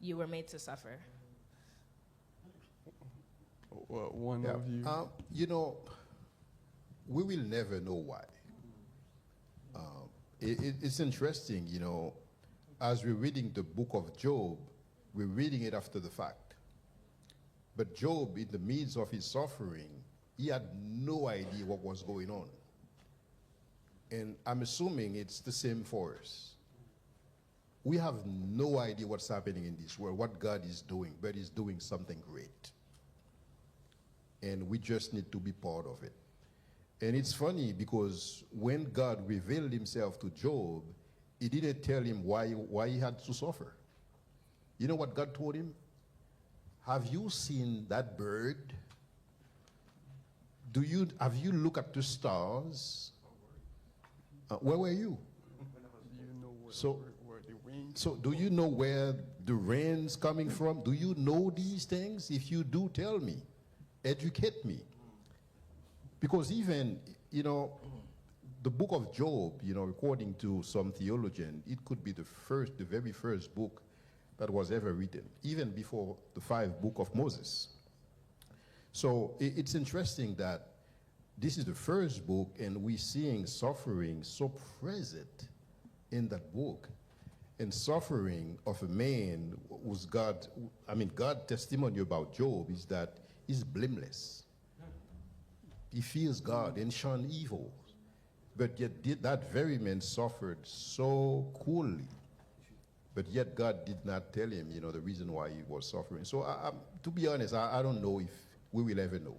[SPEAKER 7] you were made to suffer?
[SPEAKER 1] One of you.
[SPEAKER 3] We will never know why. It's interesting, as we're reading the book of Job, we're reading it after the fact. But Job, in the midst of his suffering, he had no idea what was going on. And I'm assuming it's the same for us. We have no idea what's happening in this world, what God is doing, but he's doing something great. And we just need to be part of it. And it's funny because when God revealed himself to Job, he didn't tell him why he had to suffer. You know what God told him? Have you seen that bird? Have you looked at the stars? Where were you? So do you know where the rain's coming from? Do you know these things? If you do, tell me. Educate me. Because even, the book of Job, according to some theologian, it could be the very first book that was ever written, even before the 5 books of Moses. So it's interesting that this is the first book, and we're seeing suffering so present in that book. And suffering of a man who's God, God's testimony about Job is that he's blameless. He fears God and shunned evil. But yet that very man suffered so cruelly. But yet God did not tell him, the reason why he was suffering. So to be honest, I don't know if we will ever know.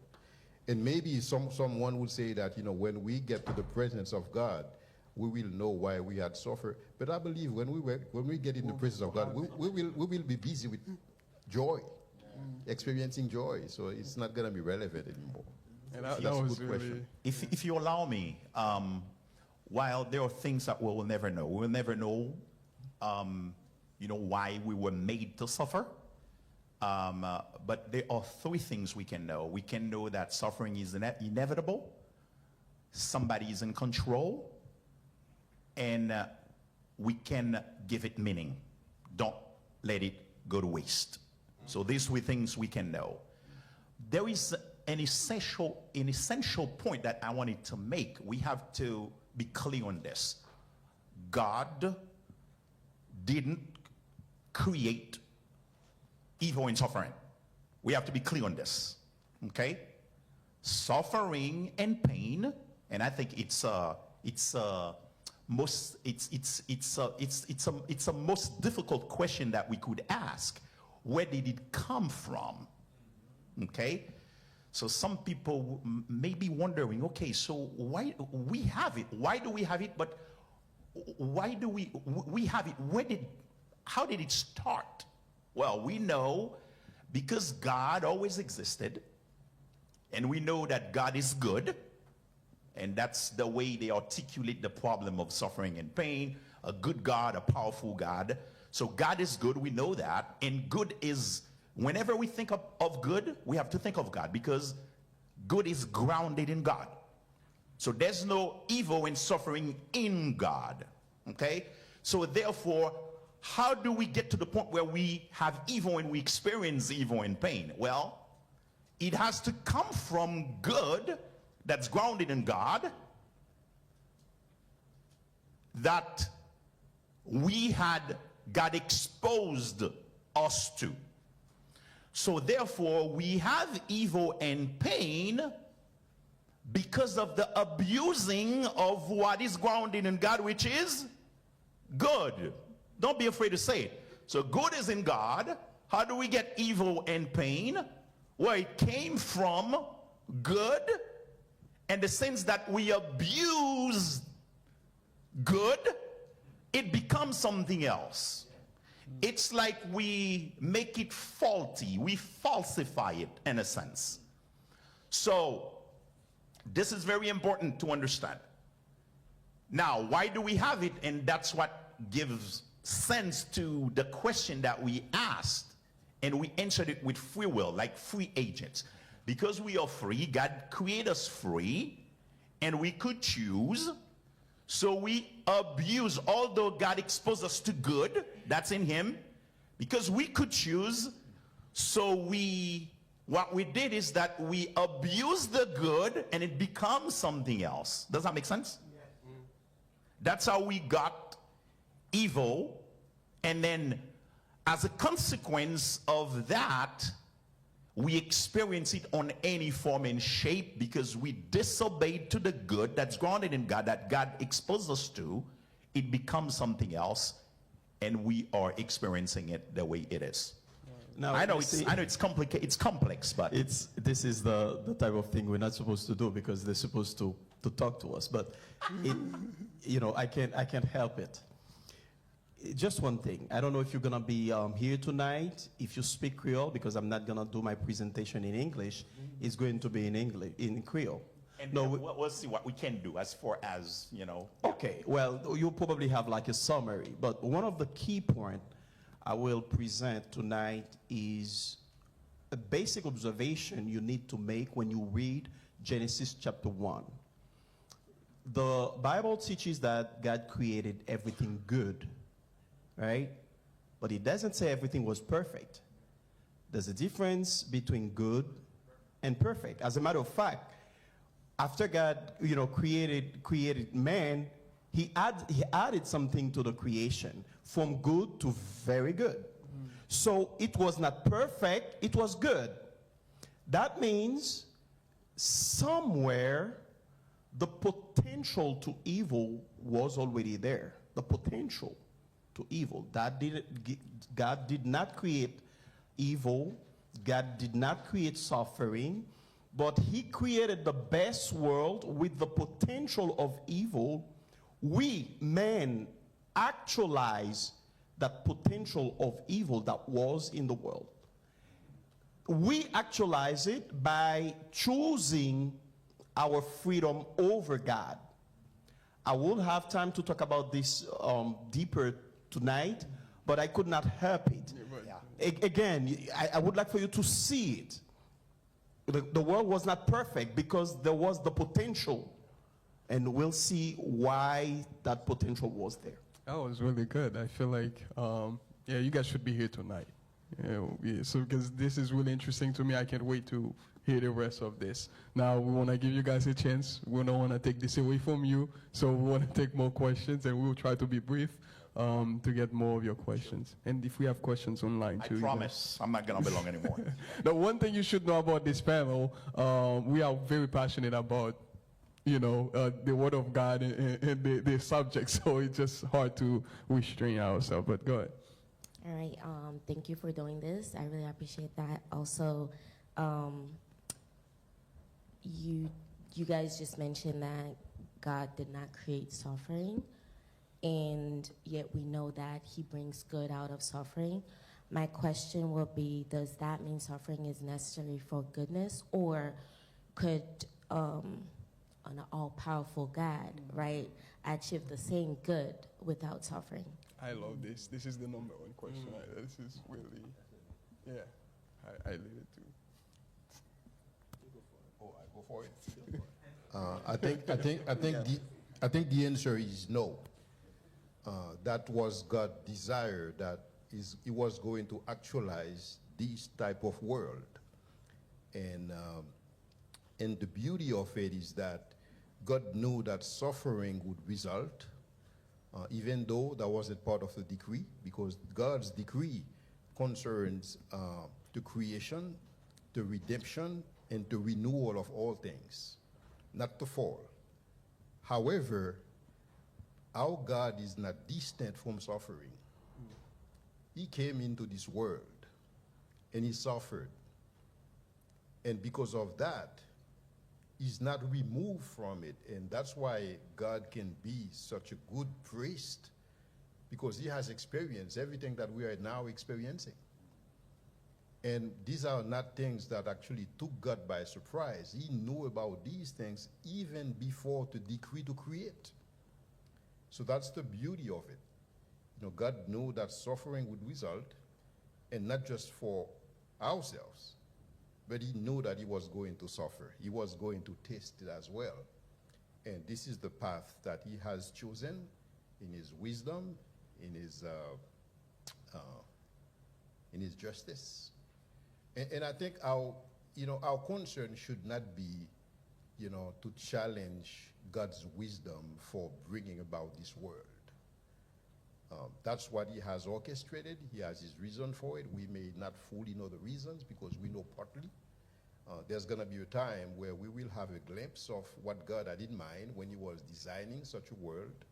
[SPEAKER 3] And maybe someone would say that, when we get to the presence of God, we will know why we had suffered. But I believe when we get in the presence of God, we will be busy with joy, experiencing joy. So it's not going to be relevant anymore.
[SPEAKER 1] And
[SPEAKER 3] So
[SPEAKER 1] that
[SPEAKER 3] that's a
[SPEAKER 1] was
[SPEAKER 3] good
[SPEAKER 1] really,
[SPEAKER 3] question.
[SPEAKER 5] If you allow me, while there are things that we will never know, why we were made to suffer. But there are three things we can know. We can know that suffering is inevitable, somebody is in control, and we can give it meaning. Don't let it go to waste. So these three things we can know. There is an essential point that I wanted to make. We have to be clear on this. God didn't create evil and suffering. We have to be clear on this. Okay? Suffering and pain, and I think it's a most difficult question that we could ask. Where did it come from? Okay? So some people may be wondering, okay, so why we have it? Why do we have it? But why do we have it? How did it start? Well, we know because God always existed, and we know that God is good, and that's the way they articulate the problem of suffering and pain. A good God, a powerful God. So God is good, we know that, and good is, whenever we think of good, we have to think of God, because good is grounded in God. So there's no evil and suffering in God, okay? So therefore, how do we get to the point where we have evil and we experience evil and pain? Well, it has to come from good that's grounded in God, that God exposed us to. So therefore, we have evil and pain because of the abusing of what is grounded in God, which is good. Don't be afraid to say it. So good is in God. How do we get evil and pain? Well, it came from good, and the sense that we abuse good, it becomes something else. It's like we make it faulty. We falsify it in a sense. So this is very important to understand. Now, why do we have it? And that's what gives sense to the question that we asked, and we answered it with free will, like free agents. Because we are free, God created us free, and we could choose. So we abuse, although God exposed us to good, that's in him, because we could choose. So what we did is that we abuse the good, and it becomes something else. Does that make sense? Yes. That's how we got evil, and then as a consequence of that, we experience it on any form and shape because we disobeyed to the good that's grounded in God, that God exposed us to. It becomes something else, and we are experiencing it the way it is.
[SPEAKER 2] Now,
[SPEAKER 5] I know
[SPEAKER 2] you see,
[SPEAKER 5] it's complicated, it's complex, but
[SPEAKER 2] this is the type of thing we're not supposed to do, because they're supposed to talk to us. But I can't help it. Just one thing. I don't know if you're gonna be here tonight. If you speak Creole, because I'm not gonna do my presentation in English, it's going to be in English, in Creole.
[SPEAKER 5] and
[SPEAKER 2] No,
[SPEAKER 5] we'll see what we can do as far as
[SPEAKER 2] Okay, well, you'll probably have like a summary, but one of the key points I will present tonight is a basic observation you need to make when you read Genesis chapter 1. The Bible teaches that God created everything good, right? But it doesn't say everything was perfect. There's a difference between good and perfect. As a matter of fact, after God, created man, he added something to the creation from good to very good. So it was not perfect, it was good. That means somewhere the potential to evil was already there. The potential to evil. God did not create evil. God did not create suffering, but he created the best world with the potential of evil. We, men, actualize that potential of evil that was in the world. We actualize it by choosing our freedom over God. I will have time to talk about this deeper tonight, but I could not help it. Again, I would like for you to see it. The world was not perfect because there was the potential, and we'll see why that potential was there.
[SPEAKER 1] That was really good. I feel like, you guys should be here tonight. So because this is really interesting to me, I can't wait to hear the rest of this. Now, we want to give you guys a chance. We don't want to take this away from you, so we want to take more questions, and we'll try to be brief to get more of your questions. And if we have questions online,
[SPEAKER 5] I
[SPEAKER 1] too.
[SPEAKER 5] promise I'm not going to belong anymore.
[SPEAKER 1] The one thing you should know about this panel, we are very passionate about the Word of God and the subject, so it's just hard to restrain ourselves. But go ahead.
[SPEAKER 8] All right, thank you for doing this. I really appreciate that. Also, you guys just mentioned that God did not create suffering, and yet we know that he brings good out of suffering. My question will be, does that mean suffering is necessary for goodness, or could an all-powerful God, right, achieve the same good without suffering?
[SPEAKER 1] I love this. This is the number one question. This is really, I leave it too.
[SPEAKER 3] Oh, I go for it. I think the answer is no. That was God's desire, that he was going to actualize this type of world, and the beauty of it is that God knew that suffering would result. Even though that wasn't part of the decree, because God's decree concerns the creation, the redemption, and the renewal of all things, not the fall. However, our God is not distant from suffering. He came into this world, and he suffered. And because of that, he's not removed from it, and that's why God can be such a good priest, because he has experienced everything that we are now experiencing. And these are not things that actually took God by surprise. He knew about these things even before the decree to create. So that's the beauty of it. God knew that suffering would result, and not just for ourselves, but he knew that he was going to suffer. He was going to taste it as well. And this is the path that he has chosen in his wisdom, in his justice. And I think our concern should not be, to challenge God's wisdom for bringing about this world. That's what he has orchestrated. He has his reason for it. We may not fully know the reasons because we know partly. There's going to be a time where we will have a glimpse of what God had in mind when he was designing such a world.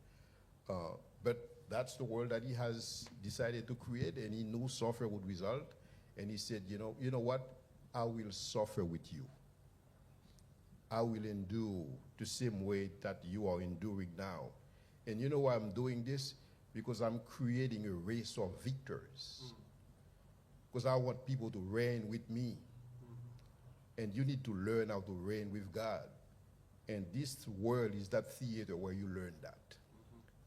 [SPEAKER 3] But that's the world that he has decided to create, and he knew suffering would result. And he said, you know what? I will suffer with you. I will endure the same way that you are enduring now. And you know why I'm doing this? Because I'm creating a race of victors. Because I want people to reign with me. And you need to learn how to reign with God. And this world is that theater where you learn that.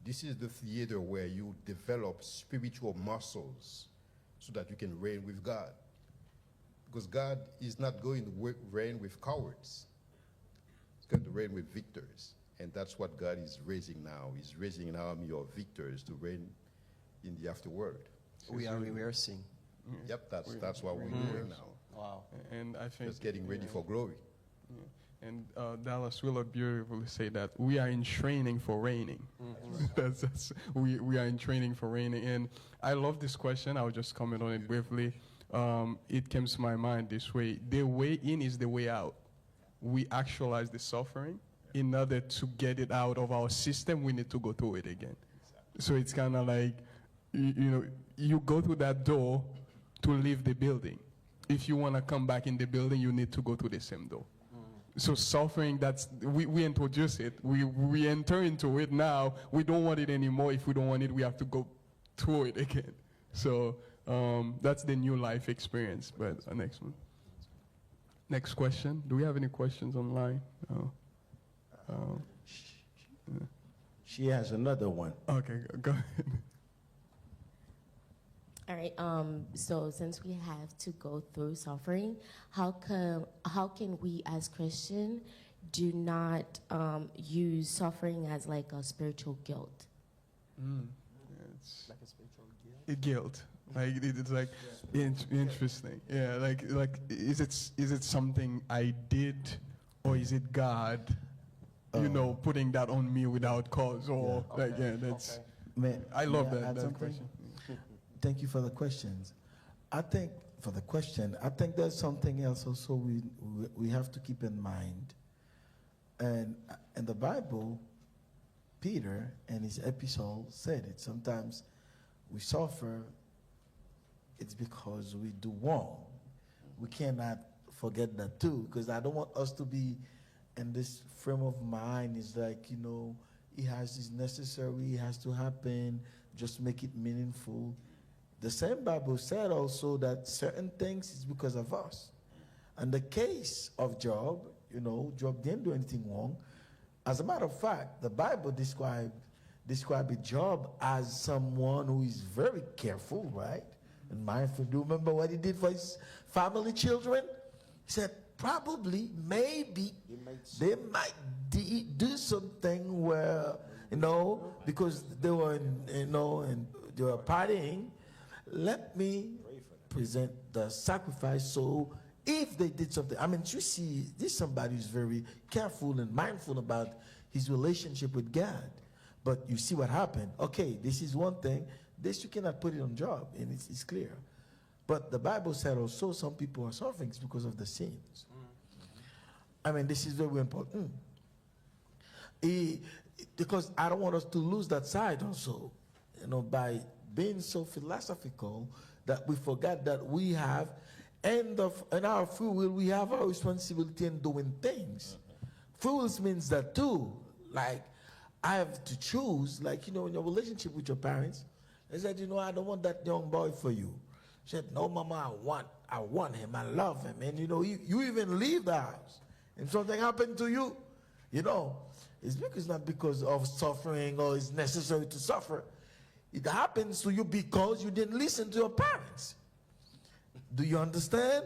[SPEAKER 3] This is the theater where you develop spiritual muscles so that you can reign with God. Because God is not going to reign with cowards. He's going to reign with victors. And that's what God is raising now. He's raising an army of victors to reign in the afterworld.
[SPEAKER 2] We are rehearsing.
[SPEAKER 3] Yep, that's what we're doing now.
[SPEAKER 2] Wow.
[SPEAKER 1] And I think
[SPEAKER 3] Just getting ready for glory.
[SPEAKER 1] And Dallas Willard beautifully say that we are in training for reigning. We are in training for reigning. And I love this question. I'll just comment on it briefly. It came to my mind this way. The way in is the way out. We actualize the suffering. In order to get it out of our system, we need to go through it again. So it's kind of like, you go through that door to leave the building. If you want to come back in the building, you need to go through the same door. So suffering, we introduce it. We enter into it now. We don't want it anymore. If we don't want it, we have to go through it again. So that's the new life experience. But next one. Next question. Do we have any questions online?
[SPEAKER 4] She has another one.
[SPEAKER 1] Okay, go ahead.
[SPEAKER 8] All right. So since we have to go through suffering, how can we as Christian do not use suffering as like a spiritual guilt?
[SPEAKER 1] It's like a spiritual guilt. Like it's like interesting. Yeah. Like is it something I did, or is it God? Putting that on me without cause, or that's. I love that question.
[SPEAKER 4] Thank you for the questions. I think there's something else also we have to keep in mind. And in the Bible, Peter in his epistle said it. Sometimes we suffer, it's because we do wrong. We cannot forget that too, because I don't want us to be in this frame of mind. It's like, it is necessary, it has to happen, just make it meaningful. The same Bible said also that certain things is because of us. And the case of Job, Job didn't do anything wrong. As a matter of fact, the Bible described Job as someone who is very careful, right? And mindful. Do you remember what he did for his family, children? He said, probably, maybe, they might do something where, because they were, and they were partying. Let me present the sacrifice. So if they did something, you see, this somebody who's very careful and mindful about his relationship with God. But you see what happened. Okay, this is one thing. This you cannot put it on Job, and it's clear. But the Bible said also some people are suffering because of the sins. This is very important. Because I don't want us to lose that side also, by being so philosophical that we forget that we have, in our free will, we have our responsibility in doing things. Free will means that too. Like, I have to choose, like, in your relationship with your parents, they said, I don't want that young boy for you. She said, no, Mama, I want him, I love him. And, you even leave the house. And something happened to you, it's not because of suffering or it's necessary to suffer. It happens to you because you didn't listen to your parents. Do you understand?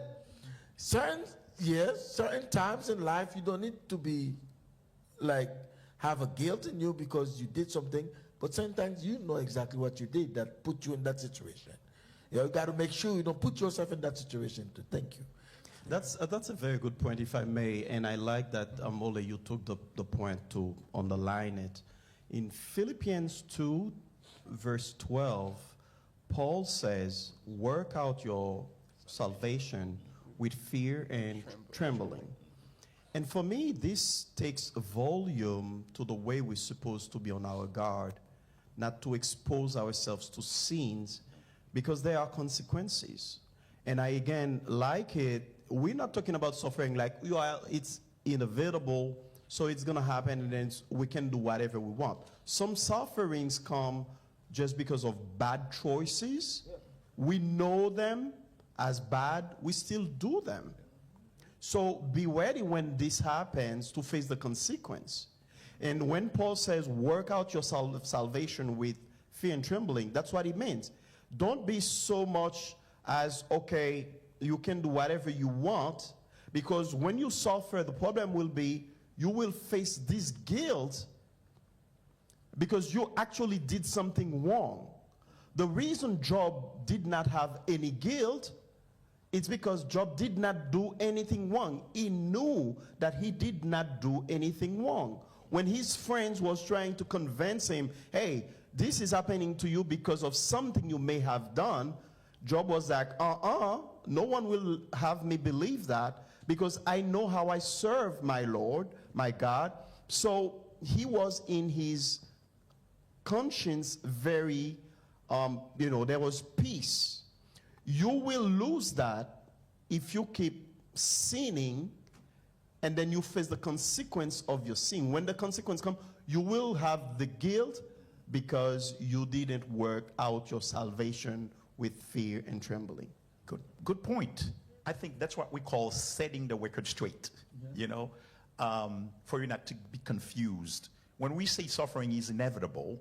[SPEAKER 4] Certain times in life you don't need to be like have a guilt in you because you did something, but sometimes you know exactly what you did that put you in that situation. You got to make sure you don't put yourself in that situation too. Thank you.
[SPEAKER 2] That's a very good point, if I may, and I like that, Ole, you took the point to underline it. In Philippians 2, verse 12, Paul says, work out your salvation with fear and trembling. And for me, this takes a volume to the way we're supposed to be on our guard, not to expose ourselves to sins, because there are consequences. And I, again, like it, we're not talking about suffering like, it's inevitable, so it's going to happen, and then we can do whatever we want. Some sufferings come just because of bad choices. We know them as bad, we still do them. So be ready when this happens to face the consequence. And when Paul says, work out your salvation with fear and trembling, that's what it means. Don't be so much as, okay, you can do whatever you want, because when you suffer, the problem will be you will face this guilt because you actually did something wrong. The reason Job did not have any guilt It's because Job did not do anything wrong. He knew that he did not do anything wrong. When his friends was trying to convince him, hey, this is happening to you because of something you may have done, Job was like, no one will have me believe that because I know how I serve my Lord, my God. So he was in his conscience very, there was peace. You will lose that if you keep sinning and then you face the consequence of your sin. When the consequence comes, you will have the guilt because you didn't work out your salvation with fear and trembling.
[SPEAKER 5] Good point. I think that's what we call setting the record straight, for you not to be confused. When we say suffering is inevitable,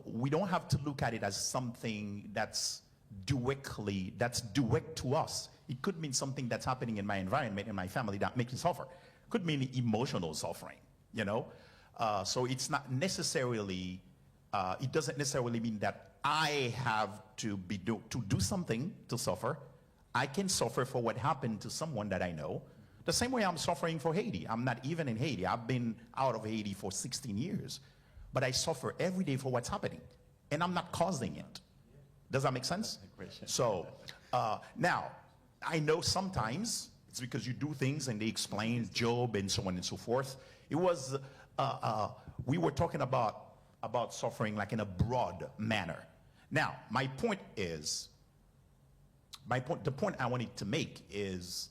[SPEAKER 5] we don't have to look at it as something that's direct to us. It could mean something that's happening in my environment, in my family, that makes me suffer. It could mean emotional suffering, So it's not necessarily, it doesn't necessarily mean that I have to do something to suffer. I can suffer for what happened to someone that I know. The same way I'm suffering for Haiti. I'm not even in Haiti. I've been out of Haiti for 16 years. But I suffer every day for what's happening. And I'm not causing it. Does that make sense? So now, I know sometimes it's because you do things and they explain Job and so on and so forth. It was, we were talking about suffering like in a broad manner. Now, the point I wanted to make is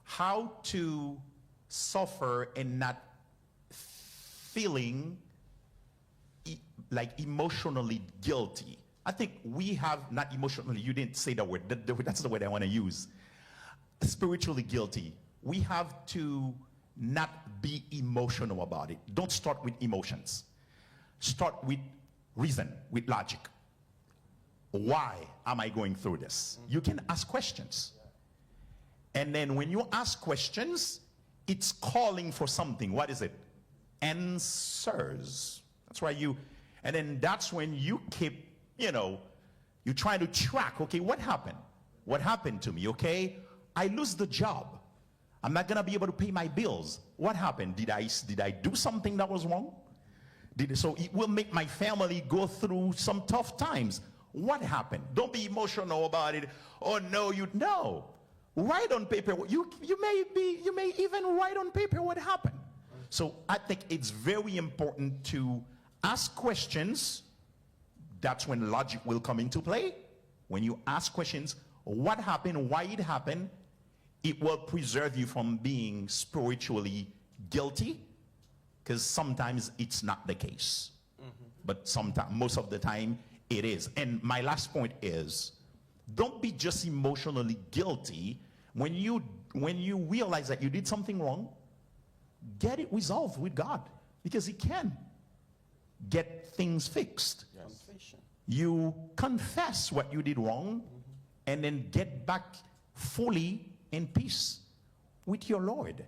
[SPEAKER 5] how to suffer and not feeling like emotionally guilty. I think we have, not emotionally, you didn't say that word, that's the word I want to use. Spiritually guilty. We have to not be emotional about it. Don't start with emotions. Start with reason, with logic. Why am I going through this? You can ask questions. And then when you ask questions, it's calling for something. What is it? Answers. That's why and then that's when you keep, you try to track, okay, what happened? What happened to me, okay? I lose the job. I'm not gonna be able to pay my bills. What happened? Did I do something that was wrong? So it will make my family go through some tough times. What happened? Don't be emotional about it. Oh no, no. Write on paper. You may even write on paper what happened. So I think it's very important to ask questions. That's when logic will come into play. When you ask questions, what happened, why it happened, it will preserve you from being spiritually guilty, because sometimes it's not the case. But sometimes, most of the time, it is. And my last point is, don't be just emotionally guilty. When you realize that you did something wrong, get it resolved with God, because He can get things fixed.
[SPEAKER 2] Yes.
[SPEAKER 5] You confess what you did wrong, and then get back fully in peace with your Lord.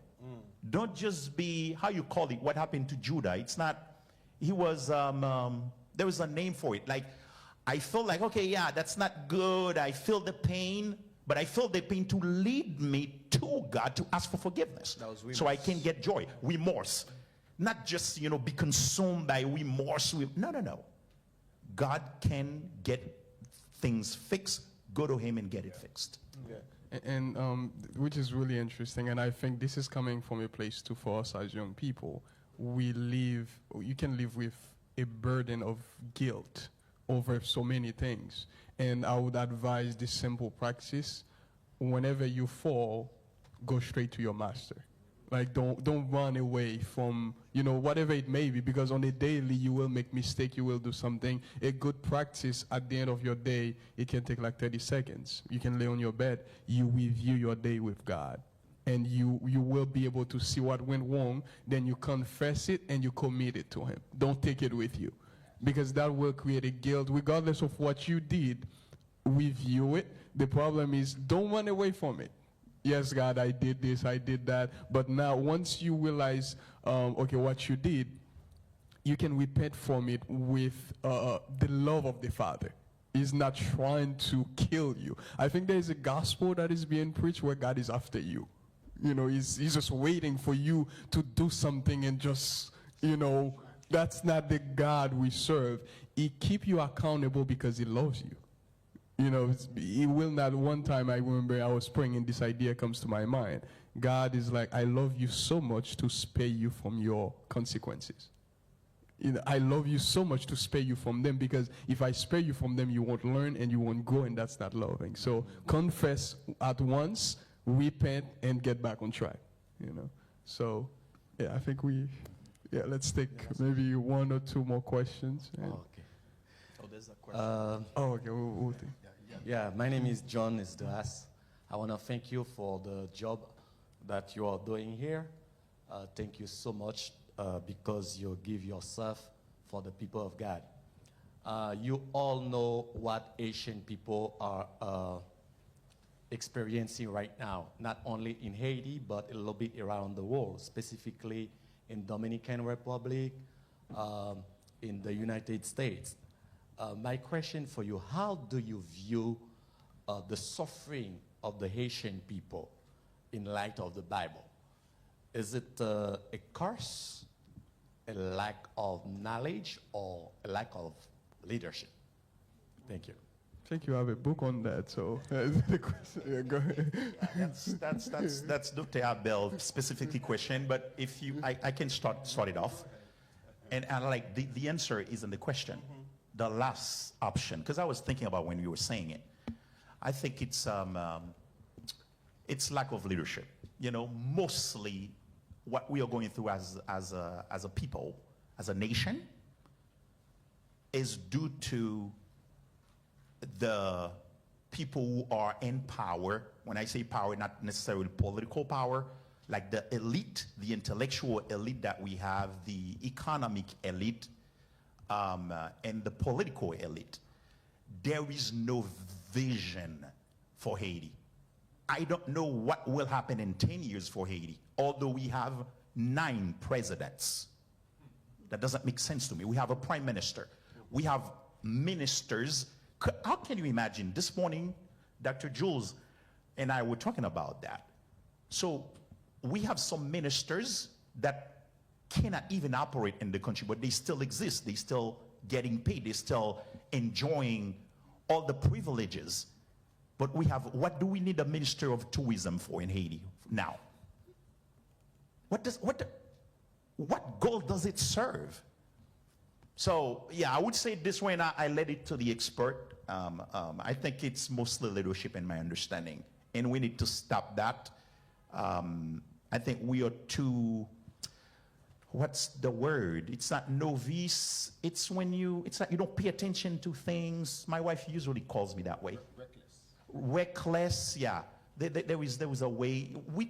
[SPEAKER 5] Don't just be, how you call it, what happened to Judah. It's not, he was, there was a name for it. Like, I feel like, okay, yeah, that's not good. I feel the pain, but I feel the pain to lead me to God to ask for forgiveness. So I can get joy. Remorse. Not just, be consumed by remorse. No. God can get things fixed. Go to Him and get it fixed.
[SPEAKER 1] Yeah. And which is really interesting, and I think this is coming from a place too for us as young people. You can live with a burden of guilt over so many things. And I would advise this simple practice: whenever you fall, go straight to your master. Like, don't run away from, whatever it may be, because on a daily you will make mistake, you will do something. A good practice at the end of your day, it can take like 30 seconds. You can lay on your bed, you review your day with God, and you will be able to see what went wrong. Then you confess it and you commit it to Him. Don't take it with you, because that will create a guilt. Regardless of what you did, review it. The problem is, don't run away from it. Yes, God, I did this, I did that. But now, once you realize, okay, what you did, you can repent from it with the love of the Father. He's not trying to kill you. I think there's a gospel that is being preached where God is after you. You know, he's just waiting for you to do something and just, you know, that's not the God we serve. He keep you accountable because he loves you. You know, he will not. One time I remember I was praying and this idea comes to my mind. God is like, I love you so much to spare you from your consequences. You know, I love you so much to spare you from them, because if I spare you from them, you won't learn and you won't grow, and that's not loving. So confess at once, repent, and get back on track. You know. So yeah, I think let's take maybe one or two more questions. And
[SPEAKER 9] Okay.
[SPEAKER 2] Oh, there's a question.
[SPEAKER 1] okay, we'll think.
[SPEAKER 9] Yeah, my name is John Esdras. I want to thank you for the job that you are doing here. Thank you so much because you give yourself for the people of God. You all know what Asian people are experiencing right now, not only in Haiti, but a little bit around the world, specifically in Dominican Republic, in the United States. My question for you, how do you view the suffering of the Haitian people in light of the Bible? Is it a curse, a lack of knowledge, or a lack of leadership? Thank you.
[SPEAKER 1] I think you have a book on that, so the question, yeah, go ahead.
[SPEAKER 5] That's Dr. Abel specifically question, but if you, I can start it off. And I like the answer is in the question, the last option, because I was thinking about when you were saying it. I think it's lack of leadership. You know, mostly what we are going through as a people, as a nation, is due to the people who are in power. When I say power, not necessarily political power, like the elite, the intellectual elite that we have, the economic elite, and the political elite. There is no vision for Haiti. I don't know what will happen in 10 years for Haiti, although we have 9 presidents. That doesn't make sense to me. We have a prime minister. We have ministers. How can you imagine? This morning, Dr. Jules and I were talking about that. So we have some ministers that cannot even operate in the country, but they still exist. They still getting paid. They still enjoying all the privileges. But we have, what do we need a minister of tourism for in Haiti now? What goal does it serve? So yeah, I would say this way, and I let it to the expert. I think it's mostly leadership in my understanding, and we need to stop that. I think we are too, what's the word? It's not novice. It's when it's like you don't pay attention to things. My wife usually calls me that way. Reckless, yeah. There was a way. We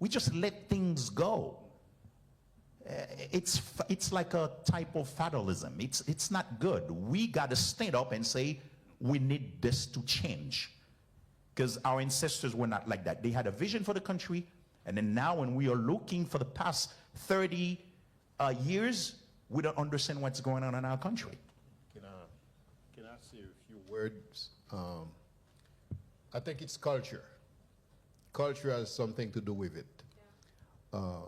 [SPEAKER 5] just let things go. It's like a type of fatalism. It's not good. We got to stand up and say we need this to change, because our ancestors were not like that. They had a vision for the country, and then now when we are looking for the past 30 years, we don't understand what's going on in our country.
[SPEAKER 3] Can I say a few words? I think it's culture. Culture has something to do with it.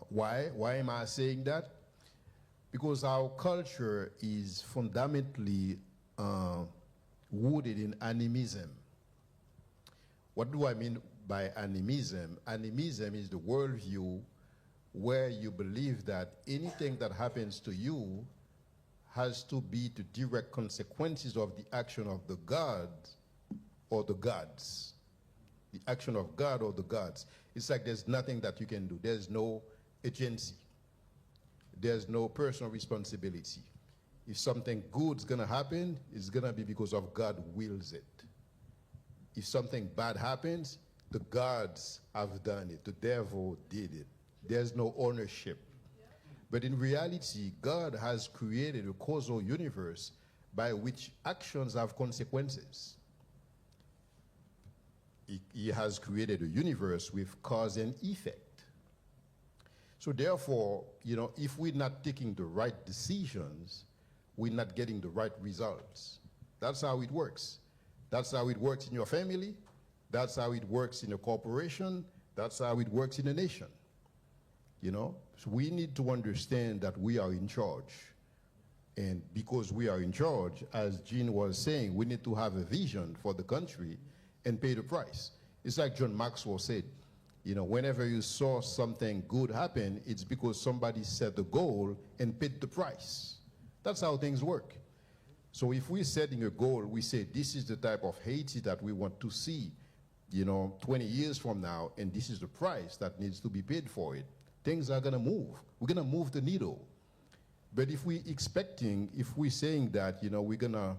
[SPEAKER 3] Why? Why am I saying that? Because our culture is fundamentally rooted in animism. What do I mean by animism? Animism is the worldview where you believe that anything that happens to you has to be the direct consequences of the action of the God or the gods. The action of God or the gods. It's like there's nothing that you can do. There's no agency. There's no personal responsibility. If something good's gonna happen, it's gonna be because of God wills it. If something bad happens, the gods have done it. The devil did it. There's no ownership. But in reality, God has created a causal universe by which actions have consequences. He has created a universe with cause and effect. So therefore, you know, if we're not taking the right decisions, we're not getting the right results. That's how it works. That's how it works in your family. That's how it works in a corporation. That's how it works in a nation. You know? So we need to understand that we are in charge. And because we are in charge, as Jean was saying, we need to have a vision for the country and pay the price. It's like John Maxwell said, you know, whenever you saw something good happen, it's because somebody set the goal and paid the price. That's how things work. So if we're setting a goal, we say this is the type of Haiti that we want to see, you know, 20 years from now, and this is the price that needs to be paid for it. Things are gonna move. We're gonna move the needle. But if we're saying that, you know, we're gonna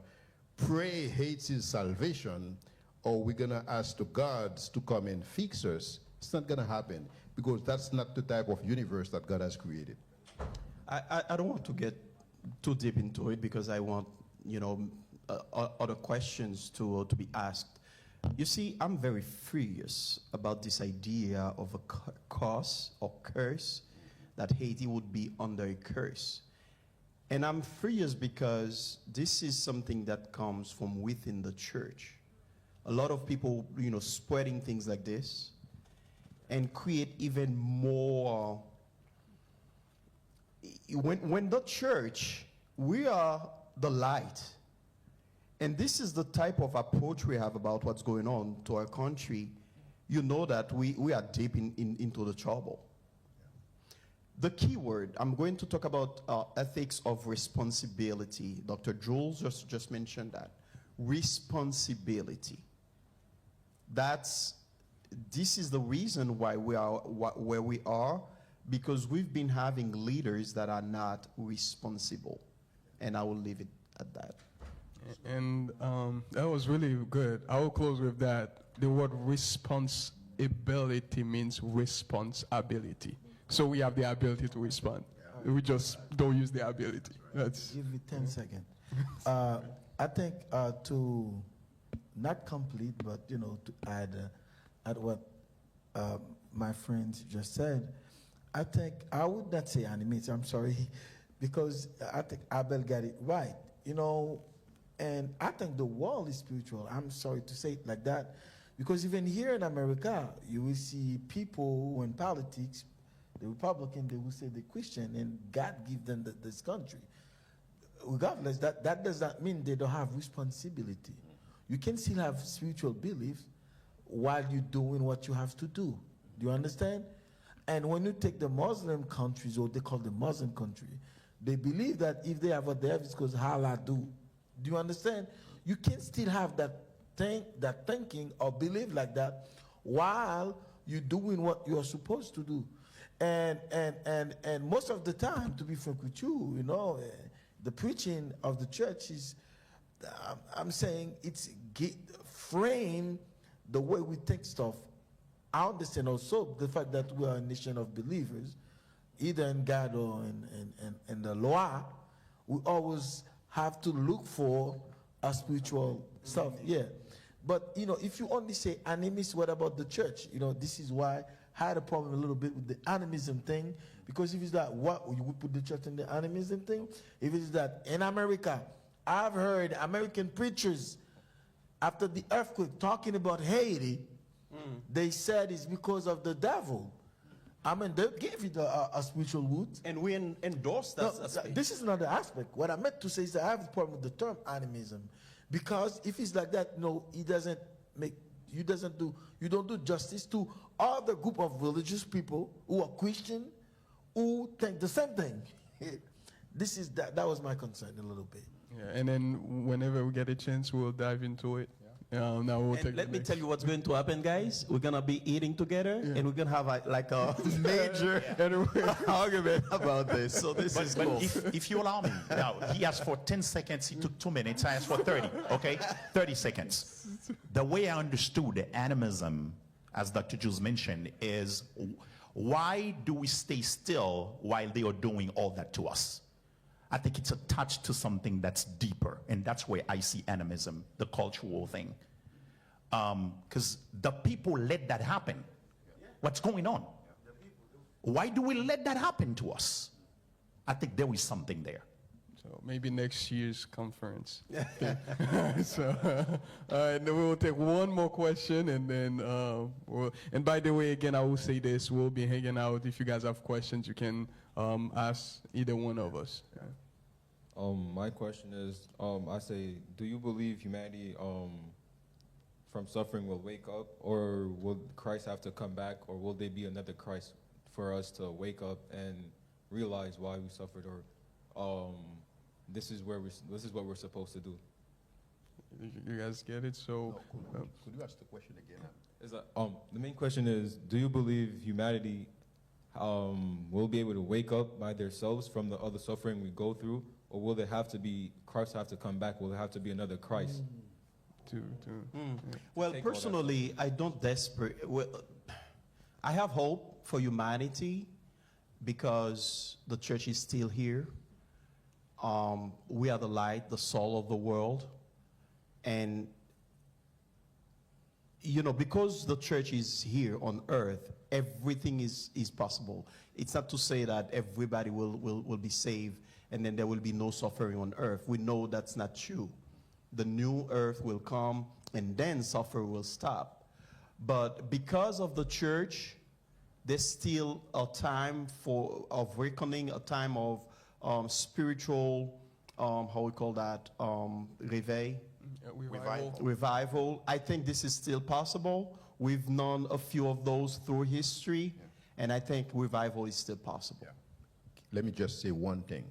[SPEAKER 3] pray Haiti's salvation, or we're gonna ask the gods to come and fix us, it's not gonna happen, because that's not the type of universe that God has created.
[SPEAKER 2] I don't want to get too deep into it because I want, you know, other questions to be asked. You see, I'm very furious about this idea of a curse or curse, that Haiti would be under a curse. And I'm furious because this is something that comes from within the church. A lot of people, you know, spreading things like this and create even more. When the church, we are the light. And this is the type of approach we have about what's going on to our country. You know that we are deep into the trouble. The key word, I'm going to talk about ethics of responsibility. Dr. Jules just mentioned that. Responsibility. This is the reason why we are where we are, because we've been having leaders that are not responsible. And I will leave it at that.
[SPEAKER 1] And that was really good. I will close with that. The word responsibility means responsibility. So we have the ability to respond. We just don't use the ability. That's
[SPEAKER 4] Give me 10 seconds. I think to not complete, but you know, to add what my friends just said, I think I would not say animate. I'm sorry, because I think Abel got it right. You know, and I think the world is spiritual. I'm sorry to say it like that, because even here in America, you will see people who in politics, the Republican, they will say the Christian, and God give them this country. Regardless, that does not mean they don't have responsibility. You can still have spiritual beliefs while you're doing what you have to do. Do you understand? And when you take the Muslim countries, or they call the Muslim country, they believe that if they have a death, it's because Allah do. Do you understand? You can still have that thinking or belief like that while you're doing what you're supposed to do. And most of the time, to be frank with you, you know, the preaching of the church is, I'm saying it's frame the way we think stuff. I understand also the fact that we are a nation of believers, either in God or in the law. We always have to look for a spiritual stuff, yeah. But, you know, if you only say animist, what about the church? You know, this is why I had a problem a little bit with the animism thing, because if it's that, what, you would put the church in the animism thing? If it's that, in America, I've heard American preachers, after the earthquake, talking about Haiti, they said it's because of the devil. I mean, they gave it a spiritual root.
[SPEAKER 2] And we endorse that.
[SPEAKER 4] No, this is not the aspect. What I meant to say is that I have a problem with the term animism. Because if it's like that, no, it doesn't make, you don't do justice to other group of religious people who are Christian, who think the same thing. That was my concern a little bit.
[SPEAKER 1] yeah. And then whenever we get a chance, we'll dive into it. Now we'll take.
[SPEAKER 2] And let me tell you what's going to happen, guys. We're gonna be eating together, and we're gonna have a major argument about this. So this is cool.
[SPEAKER 5] If you allow me, now he asked for 10 seconds. He took 2 minutes. I asked for 30. Okay, 30 seconds. The way I understood the animism, as Dr. Jules mentioned, is why do we stay still while they are doing all that to us? I think it's attached to something that's deeper, and that's where I see animism, the cultural thing. Because the people let that happen. What's going on? Why do we let that happen to us? I think there is something there.
[SPEAKER 1] So maybe next year's conference. Okay. So, and then we will take one more question, and then and by the way, again, I will say this: we'll be hanging out. If you guys have questions, you can ask either one of us.
[SPEAKER 6] My question is, I say, do you believe humanity from suffering will wake up, or will Christ have to come back, or will there be another Christ for us to wake up and realize why we suffered, or this is what we're supposed to do?
[SPEAKER 1] You guys get it? So,
[SPEAKER 3] Could you ask the question again?
[SPEAKER 6] Is that, the main question is, do you believe humanity will be able to wake up by themselves from the other suffering we go through, or will there have to be Christ have to come back? Will there have to be another Christ?
[SPEAKER 2] Well,
[SPEAKER 6] Take all that.
[SPEAKER 2] personally, I don't I have hope for humanity because the church is still here. We are the light, the soul of the world. And, you know, because the church is here on earth, everything is possible. It's not to say that everybody will be saved and then there will be no suffering on earth. We know that's not true. The new earth will come and then suffering will stop. But because of the church, there's still a time of reckoning, a time of spiritual, how we call that, réveil? Revival. I think this is still possible. We've known a few of those through history, and I think revival is still possible.
[SPEAKER 3] Let me just say one thing.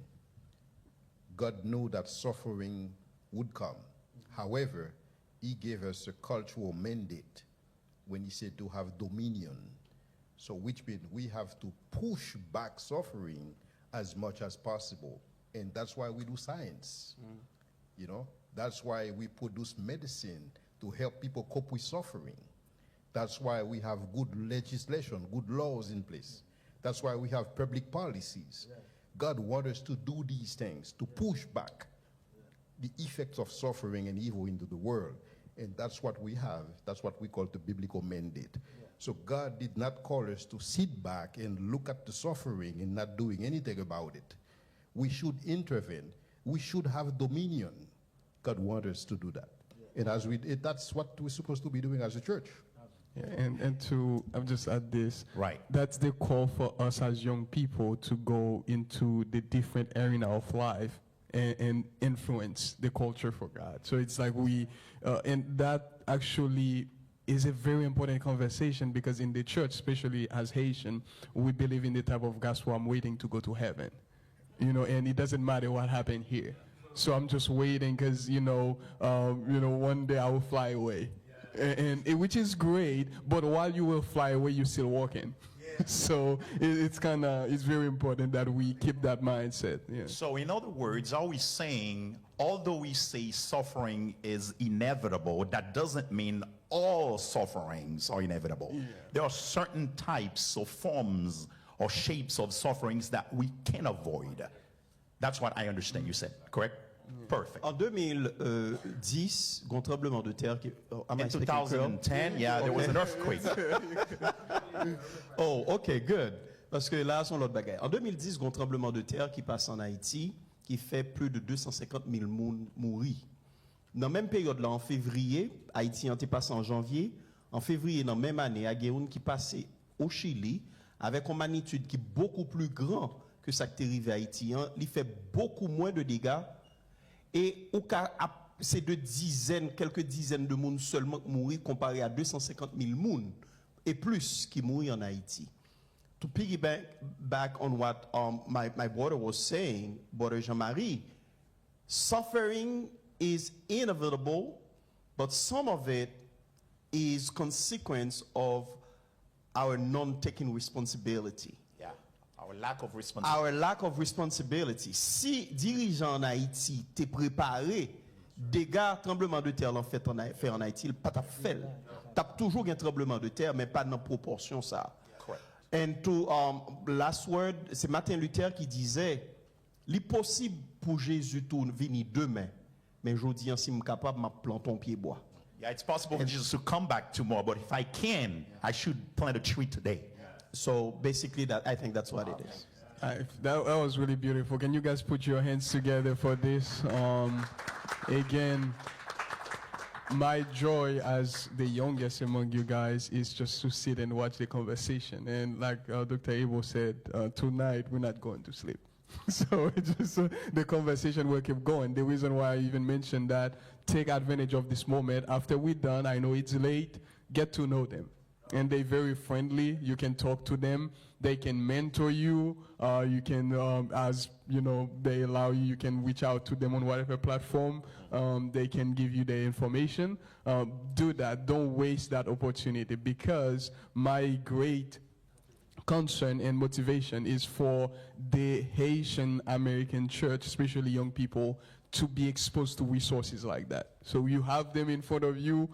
[SPEAKER 3] God knew that suffering would come. However, he gave us a cultural mandate when he said to have dominion. So which means we have to push back suffering as much as possible. And that's why we do science. You know, that's why we produce medicine to help people cope with suffering. That's why we have good legislation, good laws in place. That's why we have public policies. God wants us to do these things, to push back the effects of suffering and evil into the world. And that's what we have. That's what we call the biblical mandate. So God did not call us to sit back and look at the suffering and not doing anything about it. We should intervene. We should have dominion. God wants us to do that. And as that's what we're supposed to be doing as a church.
[SPEAKER 1] yeah, and to I'll just add this.
[SPEAKER 5] Right.
[SPEAKER 1] That's the call for us as young people to go into the different arena of life and influence the culture for God. So it's like and that actually is a very important conversation because in the church, especially as Haitian, we believe in the type of gospel, I'm waiting to go to heaven. You know, and it doesn't matter what happened here. So I'm just waiting because, one day I will fly away. Which is great, but while you will fly away, you're still walking. So it's very important that we keep that mindset. Yeah.
[SPEAKER 5] So in other words, are we saying, although we say suffering is inevitable, that doesn't mean all sufferings are inevitable. Yeah. There are certain types or forms or shapes of sufferings that we can avoid. That's what I understand you said, correct? Perfect.
[SPEAKER 2] En 2010, un tremblement de terre qui...
[SPEAKER 5] In 2010, yeah, there was an earthquake.
[SPEAKER 2] Oh, OK, good. Parce que là, sont l'autre bagaille. En 2010, un tremblement de terre qui passe en Haïti, qui fait plus de 250 000 moun mourir. Dans la même période, là, en février, Haïti en passé en janvier. En février, dans la même année, il y a un qui passait au Chili, avec une magnitude qui est beaucoup plus grande que ça qui est arrivé à Haïti. Il fait beaucoup moins de dégâts. Et c'est quelques dizaines de monde seulement qui mourent comparé à 250 000 monde et plus qui mourent en Haïti. To piggyback on what my brother was saying, Brother Jean-Marie, suffering is inevitable, but some of it is consequence of our non-taking responsibility.
[SPEAKER 5] Our lack of responsibility.
[SPEAKER 2] Our lack of responsibility. Si dirigeant en Haïti t'es préparé, dégâts, tremblement de terre l'ont fait en Haïti, pas t'a fait. T'as toujours un tremblement de terre, mais pas dans proportion ça.
[SPEAKER 5] Correct.
[SPEAKER 2] And to last word, c'est Martin Luther qui disait, l'impossible pour Jésus de venir demain, mais aujourd'hui, si je suis capable, je plante un pied bois.
[SPEAKER 5] Yeah, it's possible for Jesus to come back tomorrow, but if I can, I should plant a tree today.
[SPEAKER 2] So basically, I think that's what it is.
[SPEAKER 1] That was really beautiful. Can you guys put your hands together for this? Again, my joy as the youngest among you guys is just to sit and watch the conversation. And like Dr. Abel said, tonight we're not going to sleep. So it's just the conversation will keep going. The reason why I even mentioned that, take advantage of this moment. After we're done, I know it's late, get to know them. And they're very friendly. You can talk to them. They can mentor you. You can, as you know, they allow you, you can reach out to them on whatever platform. They can give you the information. Do that. Don't waste that opportunity, because my great concern and motivation is for the Haitian American church, especially young people, to be exposed to resources like that. So you have them in front of you.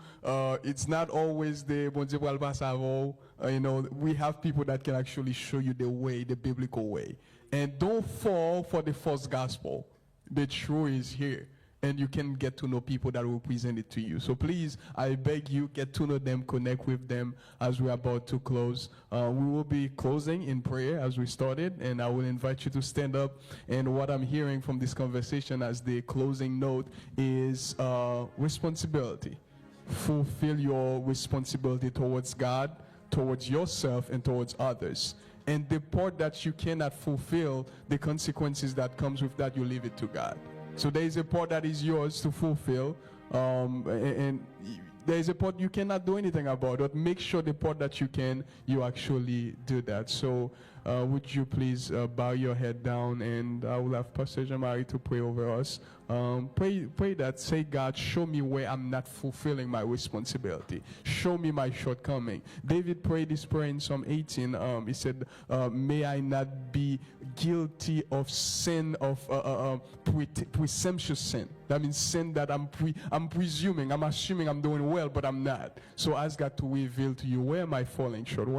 [SPEAKER 1] It's not always the bon Dieu pral passe avant. You know, we have people that can actually show you the way, the biblical way. And don't fall for the false gospel. The truth is here. And you can get to know people that will present it to you. So please, I beg you, get to know them, connect with them as we're about to close. We will be closing in prayer as we started, and I will invite you to stand up. And what I'm hearing from this conversation as the closing note is responsibility. Fulfill your responsibility towards God, towards yourself, and towards others. And the part that you cannot fulfill, the consequences that comes with that, you leave it to God. So there is a part that is yours to fulfill, and there is a part you cannot do anything about, but make sure the part that you can, you actually do that. So would you please bow your head down, and I will have Pastor Jean-Marie to pray over us. Pray that, say, God, show me where I'm not fulfilling my responsibility. Show me my shortcoming. David prayed this prayer in Psalm 18. He said, may I not be guilty of sin, of presumptuous sin. That means sin that I'm presuming, I'm assuming I'm doing well, but I'm not. So ask God to reveal to you, where am I falling short?